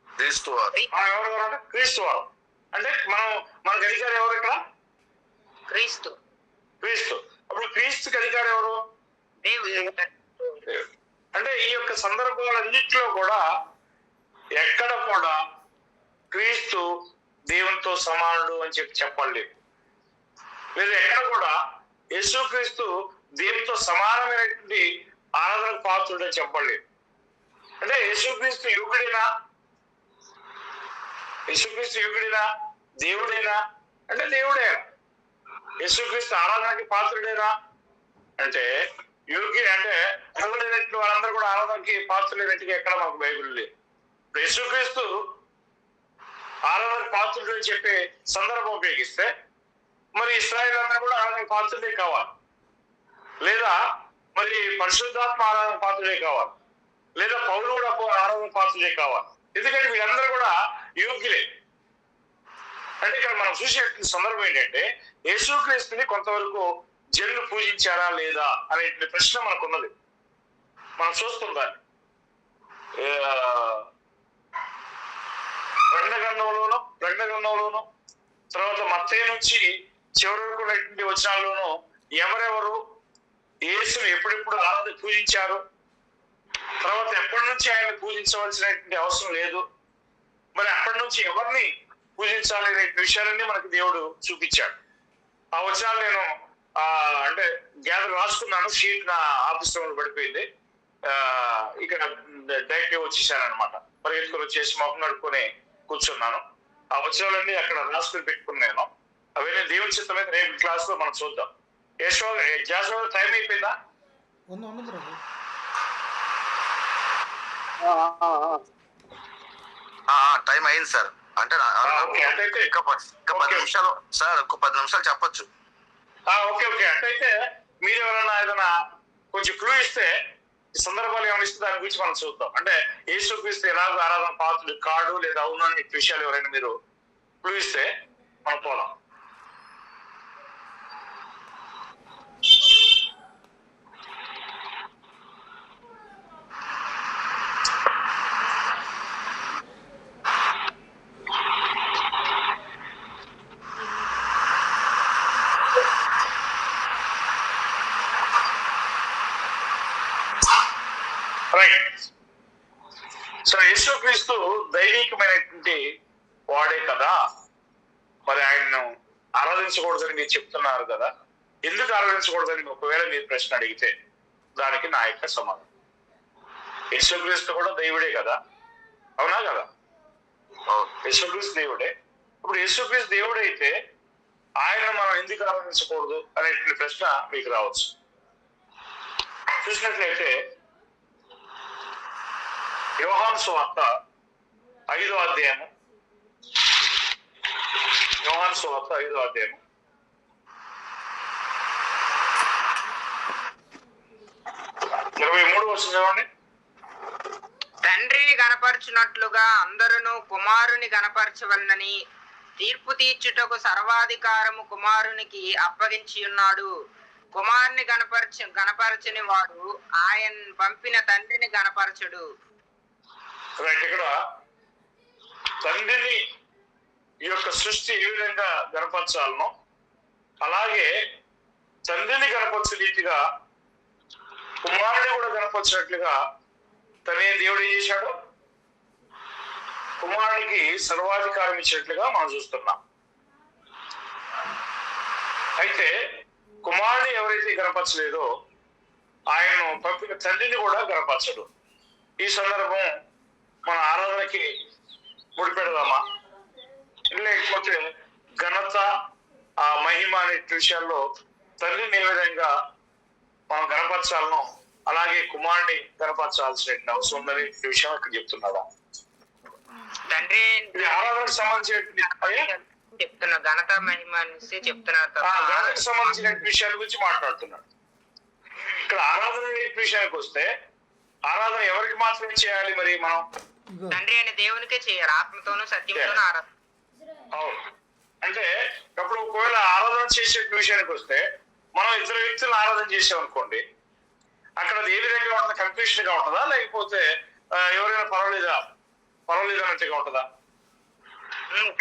క్రీస్తు వారు. ఎవరు వారు అంటే క్రీస్తు వారు. అంటే మనకు అధికారి ఎవరు ఇక్కడ? క్రీస్తు. అప్పుడు క్రీస్తుకి అధికారి ఎవరు? అంటే ఈ యొక్క సందర్భాలన్నింటిలో కూడా ఎక్కడ కూడా క్రీస్తు దేవునితో సమానుడు అని చెప్పలేదు. మీరు ఎక్కడ కూడా యేసుక్రీస్తు దేవునితో సమానమైనటువంటి ఆరాధనకు పాత్రుడు అని చెప్పలేదు. అంటే యేసుక్రీస్తు యుగుడైనా దేవుడైనా అంటే దేవుడైనా. యేసుక్రీస్తు ఆరాధనకి పాత్రుడైనా అంటే అంటే యుగుడైనట్టు వాళ్ళందరూ కూడా ఆరాధనకి పాత్రులైనట్టుగా ఎక్కడ మాకు బైబిల్ లేదు. యేసుక్రీస్తు ఆరాధనకి పాత్రుడు అని చెప్పే సందర్భం ఉపయోగిస్తే మరి ఇశ్రాయేల్ అందరూ కూడా ఆరాధన పాత్రుడే కావాలి, లేదా మరి పరిశుద్ధాత్మ ఆరాధన పాత్రుడే కావాలి, లేదా పౌలు కూడా ఆరాధన పాత్రుడే కావాలి. ఎందుకంటే వీళ్ళందరూ కూడా యోగ్యులే. అంటే ఇక్కడ మనం చూసే సందర్భం ఏంటంటే యేసుక్రీస్తుని కొంతవరకు జనులు పూజించారా లేదా అనే ప్రశ్న మనకున్నది. మనం చూస్తాం దాన్ని ప్రకటన గ్రంథంలోను తర్వాత మత్తయి నుంచి చివరి వరకు ఉన్నటువంటి వచనాల్లోనూ ఎవరెవరు యేసుని ఎప్పుడెప్పుడు ఆరాధన పూజించారు, తర్వాత ఎప్పటి నుంచి ఆయన పూజించవలసినటువంటి అవసరం లేదు, మరి అప్పటి నుంచి ఎవరిని పూజించాలి అనే విషయాలన్నీ మనకి దేవుడు చూపించాడు. ఆ వచనాలు నేను అంటే గ్యాదర్ రాసుకున్నాను. షీట్ నా ఆఫీస్ లో పడిపోయింది. ఇక్కడ డైరెక్ట్ వచ్చేసాను అనమాట. పరిగెత్తుకొని వచ్చేసి మొహం నడుపుకొని కూర్చున్నాను. ఆ వచనాలన్నీ అక్కడ రాసుకుని పెట్టుకున్నాను. అవన్నీ దేవుని చిత్తమైతే రేపు క్లాస్ లో మనం చూద్దాం. టైం అయిపోయిందా? టైం అయింది సార్. అంటే ఇంకా 10 నిమిషాలు సార్, ఇంకో 10 నిమిషాలు చెప్పొచ్చు. ఓకే. అట్టయితే మీరు ఎవరైనా ఏదైనా కొంచెం క్లూ ఇస్తే, ఈ సందర్భాలు ఏమైనా ఇస్తే దాని గురించి మనం చూద్దాం. అంటే యేసుక్రీస్తు ఎలాగో ఆరాధన పాత్రుడు కాడు లేదా అవును అనే విషయాలు ఎవరైనా మీరు క్లూ ఇస్తే మనం పోదాం. సో యేసుక్రీస్తు దైవికమైనటువంటి వాడే కదా, మరి ఆయన్ను ఆరాధించకూడదని మీరు చెప్తున్నారు కదా, ఎందుకు ఆరాధించకూడదని ఒకవేళ మీరు ప్రశ్న అడిగితే దానికి నా యొక్క సమాధానం, యేసుక్రీస్తు కూడా దేవుడే కదా, అవునా కదా? యేసుక్రీస్తు దేవుడే. ఇప్పుడు యేసుక్రీస్తు దేవుడైతే ఆయన మనం ఎందుకు ఆరాధించకూడదు అనేటువంటి ప్రశ్న మీకు రావచ్చు. చూసినట్లయితే యోహాను సువార్త 5వ అధ్యాయము 23వ వచనం చదవండి. తండ్రిని గణపరచునట్లుగా అందరూ కుమారుని గణపరచవలనని తీర్పు తీర్చుటకు సర్వాధికారము కుమారునికి అప్పగించి ఉన్నాడు. కుమారుని గణపరచని వాడు ఆయన పంపిన తండ్రిని గణపరచడు. ఇక్కడ తండ్రిని ఈ యొక్క సృష్టి ఏ విధంగా గణపరచాలనో అలాగే తండ్రిని గణపరచే రీతిగా కుమారుని కూడా కనపరిచినట్లుగా తనే దేవుడు ఏం చేశాడు? కుమారునికి సర్వాధికారం ఇచ్చినట్లుగా మనం చూస్తున్నాం. అయితే కుమారుని ఎవరైతే కనపరచలేదో ఆయనను పంపిన తండ్రిని కూడా కనపరచడు. ఈ సందర్భం మన ఆరాధనకి ముడిపెడదామా? లేకపోతే ఘనత, ఆ మహిమ అనే విషయాల్లో తండ్రిని ఏ విధంగా మనం కనపరచాలనో అలాగే కుమారుని కనపరచాల్సిన అవసరం ఉందని విషయం ఇక్కడ చెప్తున్నాడా? తండ్రి ఇది ఆరాధనకు సంబంధించిన చెప్తున్నా, ఘనత మహిమ అనేసి చెప్తున్నారు. ఘనతకు సంబంధించిన విషయాల గురించి మాట్లాడుతున్నాడు. ఇక్కడ ఆరాధన విషయానికి వస్తే ఆరాధన ఎవరికి మాత్రమే చేయాలి? మరి మనం తండ్రి అనే దేవునికే చేయాలి, ఆత్మతోనూ సత్యంతోనూ ఆరాధన. అవును. అంటే అప్పుడు ఒకవేళ ఆరాధన చేసే విషయానికి వస్తే మనం ఇద్దరు వ్యక్తులను ఆరాధన చేసామనుకోండి, అక్కడ అది ఏ విధంగా ఉంటుందా? కన్ఫ్యూషన్ గా ఉంటుందా? లేకపోతే ఎవరైనా పర్వాలేదు అన్నట్టుగా ఉంటుందా?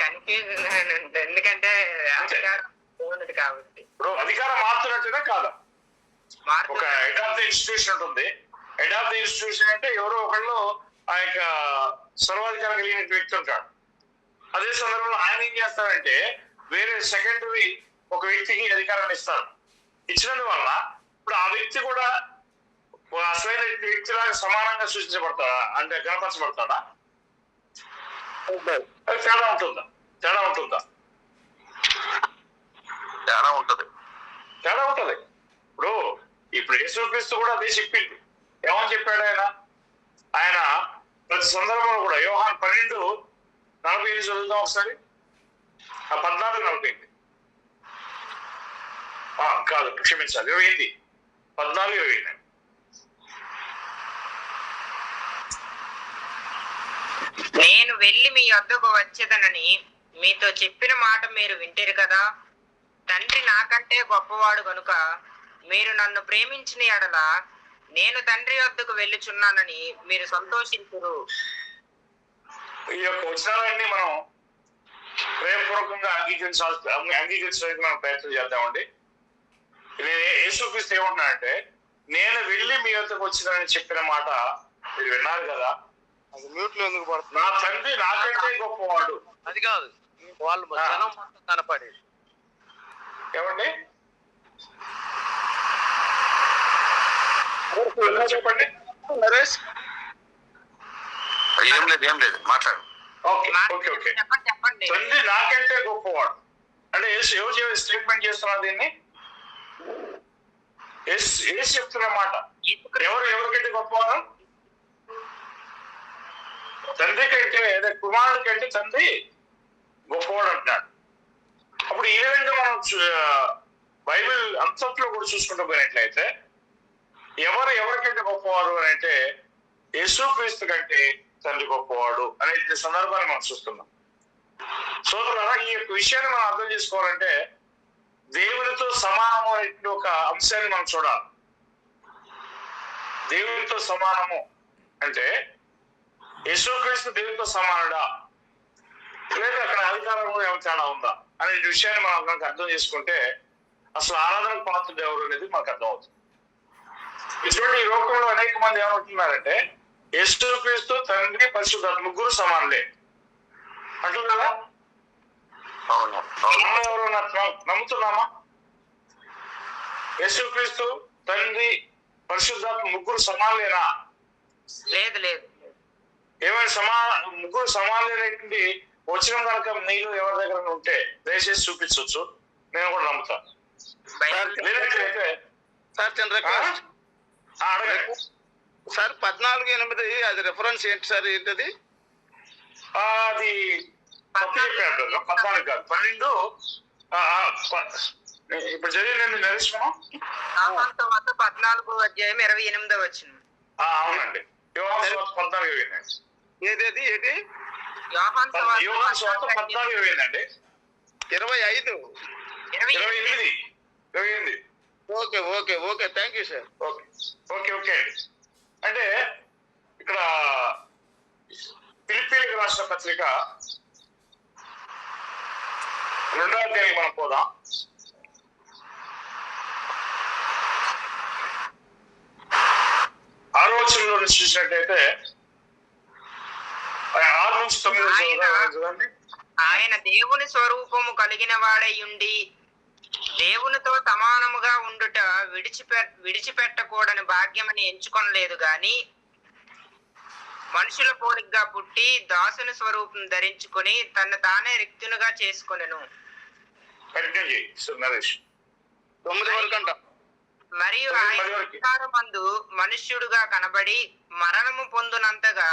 కన్ఫ్యూజన్, ఎందుకంటే అధికారం కాబట్టి. ఇప్పుడు అధికారం మారుతున్నట్టుగా కాదా? ఒక హెడ్ ఆఫ్ ద ఇన్స్టిట్యూషన్ ఉంటుంది. హెడ్ ఆఫ్ ద ఇన్స్టిట్యూషన్ అంటే ఎవరో ఒకళ్ళు ఆ యొక్క సర్వాధికారం కలిగిన వ్యక్తి ఉంటాడు. అదే సందర్భంలో ఆయన ఏం చేస్తారంటే వేరే సెకండరీ ఒక వ్యక్తికి అధికారాన్ని ఇస్తారు. ఇచ్చినందువల్ల ఇప్పుడు ఆ వ్యక్తి కూడా అసలైన వ్యక్తిలాగా సమానంగా సూచించబడతాడా? అంటే కనపరచబడతాడా? అది తేడా ఉంటుందా? తేడా ఉంటది. ఇప్పుడు యేసుక్రీస్తు కూడా అదే చెప్పింది. ఏమని చెప్పాడు ఆయన ప్రతి సందర్భంలో కూడా యోహాను 12:40 చదువుతాం ఒకసారి. 14:40 కాదు, క్షమించాలి, 28, 14:28. నేను వెళ్ళి మీ వద్దకు వచ్చేదనని మీతో చెప్పిన మాట మీరు వింటారు కదా. తండ్రి నాకంటే గొప్పవాడు కనుక మీరు నన్ను ప్రేమించిన ఎడల నేను తండ్రి వద్దకు వెళ్ళుచున్నానని మీరు సంతోషించురు. ఈ యొక్క వచనాలన్నీ మనం ప్రేమపూర్వకంగా అంగీకరించడానికి మనం ప్రయత్నం చేద్దామండి. యేసుక్రీస్తు ఏమంటున్నాడంటే, నేను వెళ్ళి మీ వద్దకు వచ్చిందని చెప్పిన మాట మీరు విన్నారు కదా. అది మ్యూట్ లో ఎందుకు పడుతుంది? నా తండ్రి నాకంటే గొప్పవాడు. అది కాదు, వాళ్ళు జనం కనపడేది. ఏమండి చెప్పండి నరేష్. ఏం లేదు మాట్లాడు. ఓకే. చెప్పండి. తండ్రి నాకంటే గొప్పవాడు అంటే ఎవరు స్టేట్మెంట్ చేస్తున్నారు దీన్ని? ఏసు చెప్తున్న మాట. ఎవరికంటే గొప్పవాడు? తండ్రి కంటే, కుమారుడి కంటే తండ్రి గొప్పవాడు అంటున్నాడు. అప్పుడు ఈ విధంగా మనం బైబిల్ అంతట్లో కూడా చూసుకుంటూ పోయినట్లయితే ఎవరికంటే గొప్పవారు అని అంటే యేసుక్రీస్తు కంటే తండ్రి గొప్పవాడు అనే సందర్భాన్ని మనం చూస్తున్నాం. సోదరులారా, ఈ యొక్క విషయాన్ని మనం అర్థం చేసుకోవాలంటే దేవునితో సమానము అనే ఒక అంశాన్ని మనం చూడాలి. దేవునితో సమానము అంటే యేసుక్రీస్తు దేవునితో సమానుడా, లేదా అక్కడ అధికారంలో ఏమైనా తేడా ఉందా అనే విషయాన్ని మనం కనుక అర్థం చేసుకుంటే అసలు ఆరాధనకు పాత్రుడు ఎవరు అనేది మనకు అర్థమవుతుంది. ఇటువంటి ఈ లోకంలో అనేక మంది ఏమంటున్నారంటే యేసుక్రీస్తు, తండ్రి, పరిశుద్ధాత్మ ముగ్గురు సమానులే అంటుంది కదా. ఎవరు నమ్ముతున్నామా? యేసుక్రీస్తు, తండ్రి, పరిశుద్ధాత్మ ముగ్గురు సమానులేనా? లేదు. ఏమైనా ముగ్గురు సమానులేనటువంటి వచ్చిన కనుక నీళ్ళు ఎవరి దగ్గర ఉంటే దయచేసి చూపించవచ్చు, నేను కూడా నమ్ముతాను. లేనట్లయితే సార్ 14:8 అది రెఫరెన్స్ ఏంటి సార్? ఏంటది? అది తప్పు చెప్పాడు. 14 కాదు, 12. ఇప్పుడు చదివిందండి నరేష్మా. 14:28. అవునండి, యోహాను సువార్త 14 పోయిందండి. ఏది యోహాను సువార్త 14 పోయిందండి. 25, 28. Okay thank you sir. Okay అంటే ఇక్కడ ఫిలిప్పీలకు రాసిన పత్రిక 2వ అధ్యాయానికి మనం పోదాం. నుంచి చూసినట్టయితే 6-9 చూడండి. ఆయన దేవుని స్వరూపము కలిగిన వాడై ఉండి దేవునితో సమానముగా ఉండుట విడిచిపెట్టకూడని భాగ్యమని ఎంచుకొనలేదు గాని మనుషుల పోలికగా పుట్టి దాసుని స్వరూపం ధరించుకొని తను తానే రిక్తునిగా చేసుకొనెను. మరియు ఆయన అధికారమందు మనుష్యుడుగా కనబడి మరణము పొందునంతగా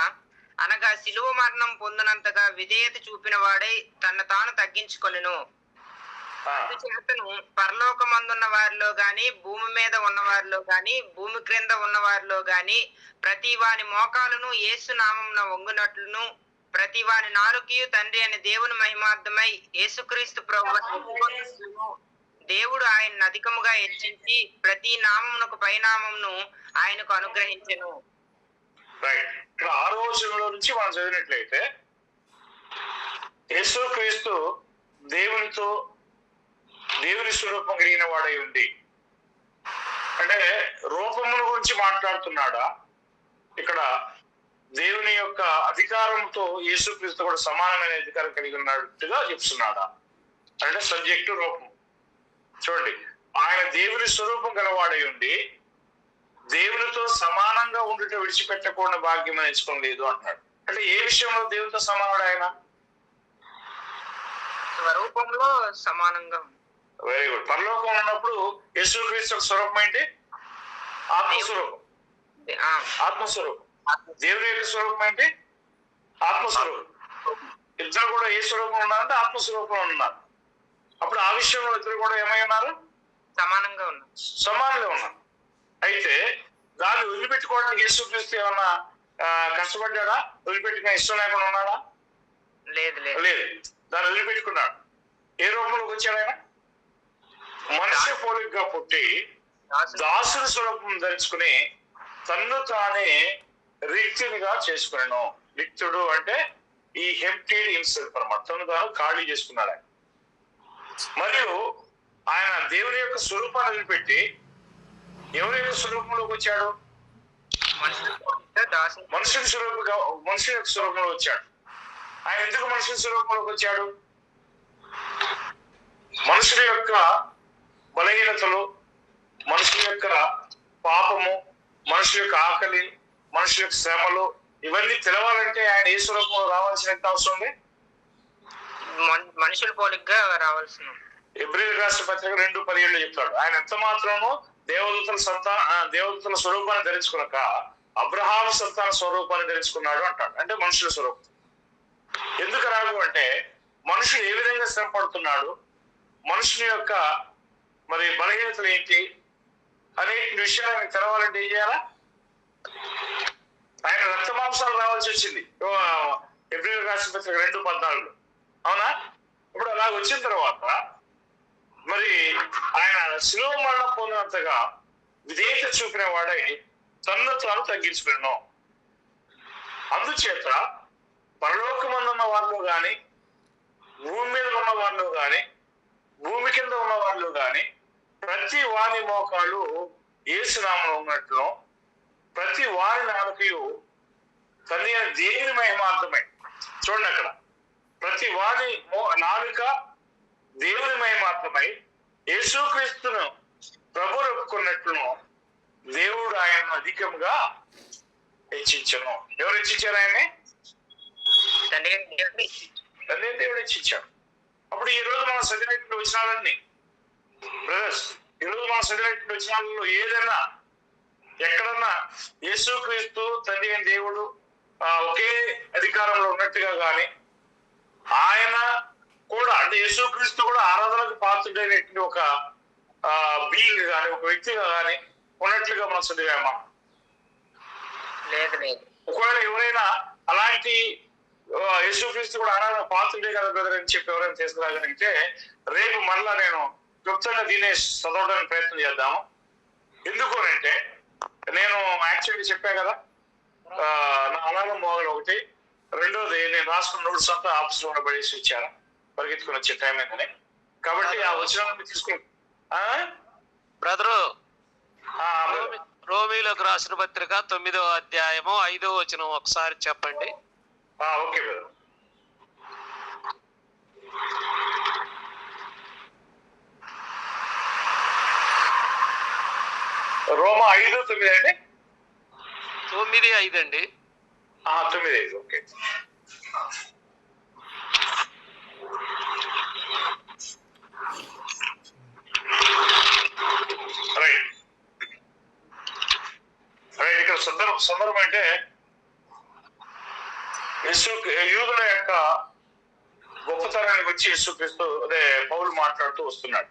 అనగా శిలువ మరణం పొందినంతగా విధేయత చూపిన వాడై తను తాను తగ్గించుకొనెను. అందుచేతను పరలోకమందున్న వారిలో గాని భూమి మీద ఉన్న వారిలో గాని భూమి క్రింద ఉన్న వారిలో గాని ప్రతి వాని మోకాలును యేసు నామమున వంగునట్లును ప్రతి వాని నాలుకయు తండ్రి అని దేవుని మహిమార్థమై యేసుక్రీస్తు ప్రభువును దేవుడు ఆయన్ని అధికముగా హెచ్చించి ప్రతి నామమునకు పైనామమును ఆయనకు అనుగ్రహించెను. ఇక్కడ 6వ వచనంలో నుంచి మనం చదివినట్లయితే యేసుక్రీస్తు దేవుని స్వరూపం కలిగిన వాడై ఉంది అంటే రూపముల గురించి మాట్లాడుతున్నాడా? ఇక్కడ దేవుని యొక్క అధికారంతో యేసుక్రీస్తు కూడా సమానమైన అధికారం కలిగి ఉన్నట్టుగా చెప్తున్నాడా అంటే సబ్జెక్టు రూపం. చూడండి, ఆయన దేవుని స్వరూపం గలవాడై ఉండి దేవునితో సమానంగా ఉండుట విడిచిపెట్టకుండా భాగ్యం ఎంచుకోలేదు అంటున్నాడు. అంటే ఏ విషయంలో దేవునితో సమానుడు ఆయన? స్వరూపంలో సమానంగా. Very good. పరలోకం ఉన్నప్పుడు యేసుక్రీస్తు స్వరూపం ఏంటి? ఆత్మస్వరూపం. ఆత్మస్వరూపం. దేవుని యొక్క స్వరూపం ఏంటి? ఆత్మస్వరూపం. ఇద్దరు కూడా ఏ స్వరూపం ఉన్నారంటే ఆత్మస్వరూపంలో ఉన్నారు. అప్పుడు ఆ విషయంలో ఇద్దరు కూడా ఏమై ఉన్నారు? సమానంగా ఉన్నారు. సమానంగా ఉన్నారు. అయితే దాన్ని వదిలిపెట్టుకోవడానికి యేసుక్రీస్తు ఏమన్నా కష్టపడ్డా? వదిలిపెట్టుకునే ఇష్టం లేకుండా ఉన్నాడా? లేదు. దాన్ని వదిలిపెట్టుకున్నాడు. ఏ రూపంలోకి వచ్చాడు ఆయన? మనిషి పోలికగా పుట్టి దాసుని స్వరూపం ధరించుకుని తన్ను తానే రిక్తునిగా చేసుకున్నాను. రిక్తుడు అంటే ఈ హెంప్టీడ్ హిమ్సెల్ఫ్ అన్నమాట. తను తాను ఖాళీ చేసుకున్నాడు ఆయన. మరియు ఆయన దేవుని యొక్క స్వరూపాన్ని వదిలిపెట్టి ఎవరి యొక్క స్వరూపంలోకి వచ్చాడు? మనుషుని యొక్క స్వరూపంలో వచ్చాడు. ఆయన ఎందుకు మనుషుని స్వరూపంలోకి వచ్చాడు? మనుషుల యొక్క బలహీనతలు, మనుషుల యొక్క పాపము, మనుషుల యొక్క ఆకలి, మనుషుల యొక్క శ్రమలు ఇవన్నీ తెలవాలంటే ఆయన ఏ స్వరూపంలో రావాల్సిన అవసరం ఉంది? మనుషుల పోలికగా రావాల్సిన. హెబ్రీయులకు రాసిన పత్రిక 2:17 చెప్తాడు, ఆయన ఎంత మాత్రము దేవదూతల స్వరూపాన్ని ధరించుకున్నాక అబ్రహాము సంతాన స్వరూపాన్ని ధరించుకున్నాడు అంటాడు. అంటే మనుషుల స్వరూపం. ఎందుకు రాదు అంటే మనుషుడు ఏ విధంగా శ్రమ పడుతున్నాడు, మనుషుని యొక్క మరి బలహీనతలు ఏంటి అనే విషయాలు ఆయనకు తెలవాలంటే ఏం చేయాలా? ఆయన రక్త మాంసాలు రావాల్సి వచ్చింది హెబ్రీయులకు రాసిన పత్రిక 2:14. అవునా? ఇప్పుడు అలా వచ్చిన తర్వాత మరి ఆయన శిలువ మరణం పొందినంతగా విధేయత చూపిన వాడై తన్ను తాను తగ్గించుకున్నాను. అందుచేత పరలోకమందు ఉన్న వారిలో గాని భూమి మీద ఉన్న వారిలో గాని భూమి కింద ఉన్న వాళ్ళు గాని ప్రతి వారి మోకాళ్ళు యేసు నామమున ఉన్నట్లు ప్రతి వారి నాలుకయు తండ్రి అయిన దేవుని మహిమార్థమై. చూడండి, అక్కడ ప్రతి వారి నాలుక దేవుని మహిమార్థమై యేసుక్రీస్తును ప్రభువు ఒప్పుకున్నట్లును దేవుడు ఆయనను అధికంగా హెచ్చించను. ఎవరు హెచ్చించారు? ఆయన్ని తండ్రి దేవుడు హెచ్చించాడు. అప్పుడు ఈ రోజు మనం చదివినటువంటి వచనాలన్నీ బ్రదర్స్, ఈరోజు మనం చదివినటువంటి వచనాలలో ఏదైనా ఎక్కడన్నా యేసుక్రీస్తు తండ్రి అయిన దేవుడు ఒకే అధికారంలో ఉన్నట్టుగా గాని ఆయన కూడా అంటే యేసుక్రీస్తు కూడా ఆరాధనకు పాత్రుడైనటువంటి ఒక బీయింగ్ గాని ఒక వ్యక్తిగా గాని ఉన్నట్లుగా మనం చదివామా? లేదు. ఒకవేళ ఎవరైనా అలాంటి యేసుక్రీస్తు కూడా ఆరాధన పాత్రుడే కదా బ్రదర్ అని చెప్పి ఎవరైనా తీసుకురాగలిగితే రేపు మళ్ళా నేను క్లుప్తంగా దీన్ని చదవడానికి ప్రయత్నం చేద్దాము. ఎందుకు అంటే నేను యాక్చువల్లీ చెప్పా కదా, నా అలారం మోగలు ఒకటి, రెండోది నేను రాసుకున్న నోట్స్ అంతా ఆఫీస్ లో పడేసి ఇచ్చాను, పరిగెత్తుకుని వచ్చే టైం అయిందని. కాబట్టి ఆ వచ్చిన తీసుకుని బ్రదరు రోమిల కొరింథీయులకు రాసిన పత్రిక 9వ అధ్యాయము 5వ వచనం ఒకసారి చెప్పండి. Okay brother. రోమా 5:9 అండి. 9:5 అండి. 9:5. ఓకే. రైట్. ఇక్కడ సందర్భం అంటే యూదుల యొక్క గొప్పతనాన్ని గురించి యేసుక్రీస్తు పౌలు మాట్లాడుతూ వస్తున్నాడు.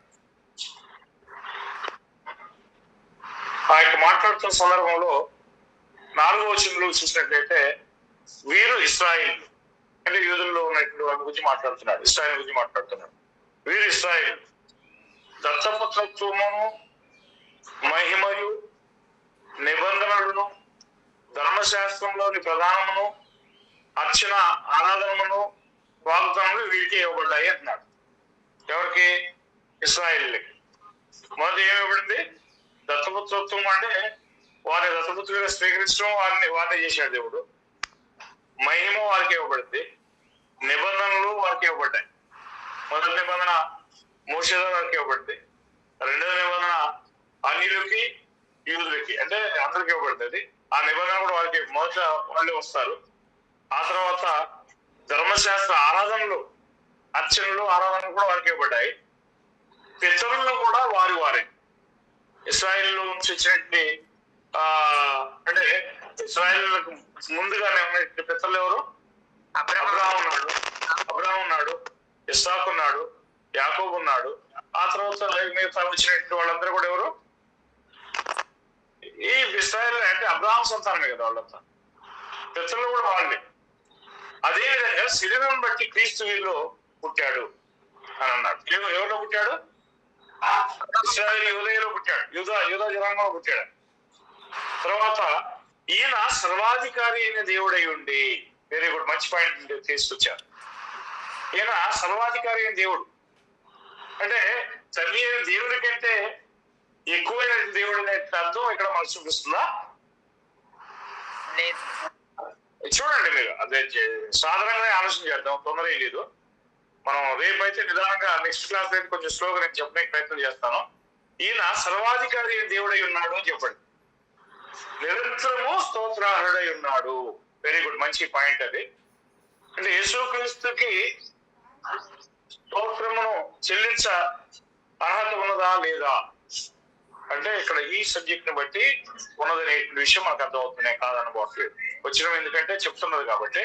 ఆ యొక్క మాట్లాడుతున్న సందర్భంలో 4వ వచనంలో చూసినట్లయితే వీరు ఇశ్రాయేలు అంటే యూదుల్లో ఉన్నటువంటి వాళ్ళ గురించి మాట్లాడుతున్నాడు. ఇశ్రాయేలు గురించి మాట్లాడుతున్నాడు. వీరు ఇశ్రాయేలు దత్తపుత్రత్వమును, మహిమయు, నిబంధనలను, ధర్మశాస్త్రంలోని ప్రధానమును, అర్చన ఆరాధనమును, వాగ్దానములు వీరికి ఇవ్వబడ్డాయి అంటున్నాడు. ఎవరికి? ఇశ్రాయేలుకి. మొదటి ఏమి ఇవ్వబడింది? దత్తపుత్రత్వం అంటే వారిని దత్తపుత్రులుగా స్వీకరించడం, వారిని చేశాడు దేవుడు. మహిమ వారికి ఇవ్వబడింది. నిబంధనలు వారికి ఇవ్వబడ్డాయి. మొదటి నిబంధన మోషే వారికి ఇవ్వబడింది. రెండవ నిబంధన అన్యులకి యూదులకి అంటే అందరికి ఇవ్వబడుతుంది. ఆ నిబంధన కూడా వారికి మొదట వాళ్ళే వస్తారు. ఆ తర్వాత ధర్మశాస్త్ర ఆరాధనలు, అర్చనలు, ఆరాధనలు కూడా వారికి ఇవ్వబడ్డాయి. పితరులను కూడా వారే ఇశ్రాయేలు నుంచి వచ్చినటువంటి అంటే ఇశ్రాయేలులకు ముందుగానే ఉన్నటువంటి పితరులు ఎవరు? అబ్రహాము ఉన్నాడు, ఇస్సాకు ఉన్నాడు, యాకోబు ఉన్నాడు. ఆ తర్వాత మిగతా వచ్చినటువంటి వాళ్ళందరూ కూడా ఎవరు? ఈ ఇశ్రాయేలు అంటే అబ్రహాం సంతానమే కదా వాళ్ళంతా. పితరులు కూడా వాళ్ళే. అదే విధంగా శరీరం బట్టి క్రీస్తు వీరిలో పుట్టాడు అని అన్నాడు. ఎవరిలో పుట్టాడు? ఇశ్రాయేలు యూదయలో పుట్టాడు. యూదా జనాంగంలో పుట్టాడు. తర్వాత ఈయన సర్వాధికారి అయిన దేవుడై ఉండి, వెరీ గుడ్, మంచి పాయింట్ తీసుకొచ్చారు. ఈయన సర్వాధికారి అయిన దేవుడు అంటే తల్లి అయిన దేవుడి కంటే ఎక్కువైన దేవుడు అనే అర్థం ఇక్కడ మనకు చూపిస్తుందా? చూడండి మీరు అదే సాధారణంగా ఆలోచన చేద్దాం, తొందర ఏం లేదు. మనం రేపైతే నిదానంగా నెక్స్ట్ క్లాస్ అయితే కొంచెం స్లోగా నేను చెప్పడానికి ప్రయత్నం చేస్తాను. ఈయన సర్వాధికారి అయిన దేవుడై ఉన్నాడు అని చెప్పండి. నిరంతరము స్తోత్రార్హుడై ఉన్నాడు. వెరీ గుడ్, మంచి పాయింట్ అది. అంటే యేసుక్రీస్తుకి స్తోత్రమును చెల్లించ అర్హత ఉన్నదా లేదా అంటే ఇక్కడ ఈ సబ్జెక్ట్ ని బట్టి ఉన్నదనే విషయం మనకు అర్థమవుతుంది. కాదనబోట్లేదు, వచ్చిన ఎందుకంటే చెప్తున్నది కాబట్టి.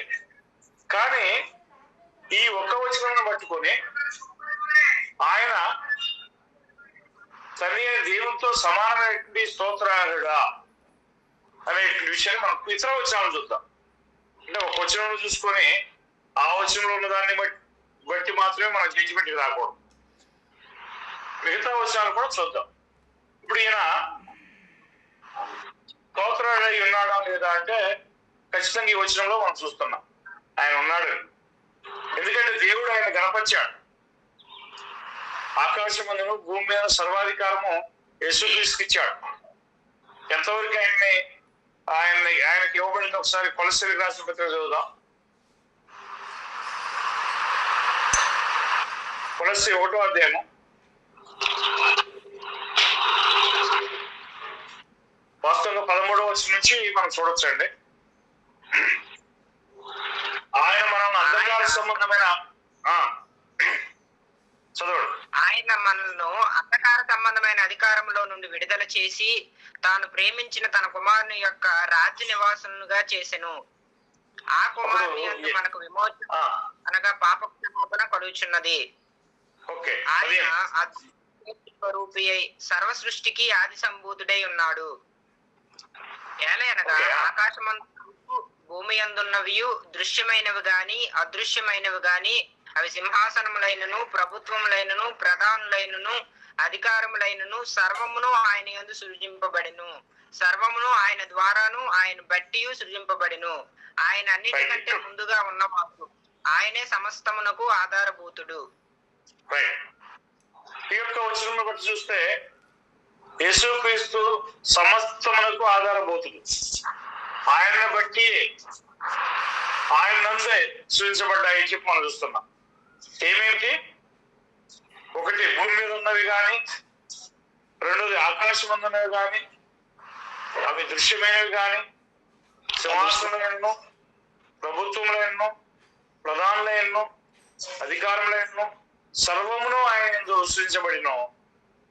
కానీ ఈ ఒక్క వచనాన్ని పట్టుకొని ఆయన తల్లి అయిన దేవునితో సమానమైనటువంటి స్తోత్రార్హుడా అనే విషయాన్ని మనం ఇతర వచనాలు చూద్దాం. అంటే ఒక వచనంలో చూసుకొని ఆ వచనంలో ఉన్న దాన్ని బట్టి మాత్రమే మనం జడ్జిమెంట్కి రాకూడదు. మిగతా వచనాలు కూడా చూద్దాం. ఇప్పుడు ఈయన స్తోత్రార్హుడై ఉన్నాడా లేదా అంటే ఖచ్చితంగా ఈ వచనంలో మనం చూస్తున్నాం ఆయన ఉన్నాడు. ఎందుకంటే దేవుడు ఆయన గణపరిచాడు. ఆకాశం మందును భూమి మీద సర్వాధికారము యేసుక్రీస్తుకి ఇచ్చాడు. ఎంతవరకు ఆయనకి ఇవ్వబడింది ఒకసారి కొలస్సీలకు రాసిన పత్రిక చదువుదాం. కొలస్సీ 1వ అధ్యాయము వాస్తవంగా 13వ వచనం నుంచి మనం చూడొచ్చండి. ఆయన మనం అంధకార సంబంధమైన చదవడు. ఆయన మనల్ని అంధకార సంబంధమైన అధికారంలో నుండి విడుదల చేసి తాను ప్రేమించిన తన కుమారుని యొక్క రాజ్య నివాసులుగా చేసెను. ఆ కుమారుని యందు మనకు విమోచన అనగా పాప క్షమాపణ కలుగుచున్నది. ఆయన స్వరూపి అయి సర్వ సృష్టికి ఆది సంభూతుడై ఉన్నాడు. ఏలయనగా ఆకాశమందు భూమి అందున్నవి దృశ్యమైనవి గాని అదృశ్యమైనవి గాని అవి సింహాసనములైనను ప్రభుత్వములైనను ప్రధానులైనను అధికారములైనను సర్వమును ఆయన యందు సృజింపబడెను. సర్వమును ఆయన ద్వారాను ఆయన బట్టి సృజింపబడెను. ఆయన అన్నిటికంటే ముందుగా ఉన్నవాడు. ఆయనే సమస్తమునకు ఆధారభూతుడు. ఈ యొక్క వచనం బట్టి చూస్తే యేసుక్రీస్తు సమస్తమునకు ఆధారభూతుడు. ఉంది. ఆయన బట్టి ఆయన నందే సృజించబడ్డాయి చెప్పి మనం చూస్తున్నాం. ఏమేమిటి? ఒకటి భూమి మీద ఉన్నవి కానీ, రెండోది ఆకాశం ఉన్నవి కానీ, అవి దృశ్యమైనవి కానీ, సింహాసనంలో ఎన్నో, ప్రభుత్వంలో ఎన్నో, ప్రధానులు ఎన్నో, అధికారంలో ఎన్నో, సర్వమును ఆయన సృజించబడిన,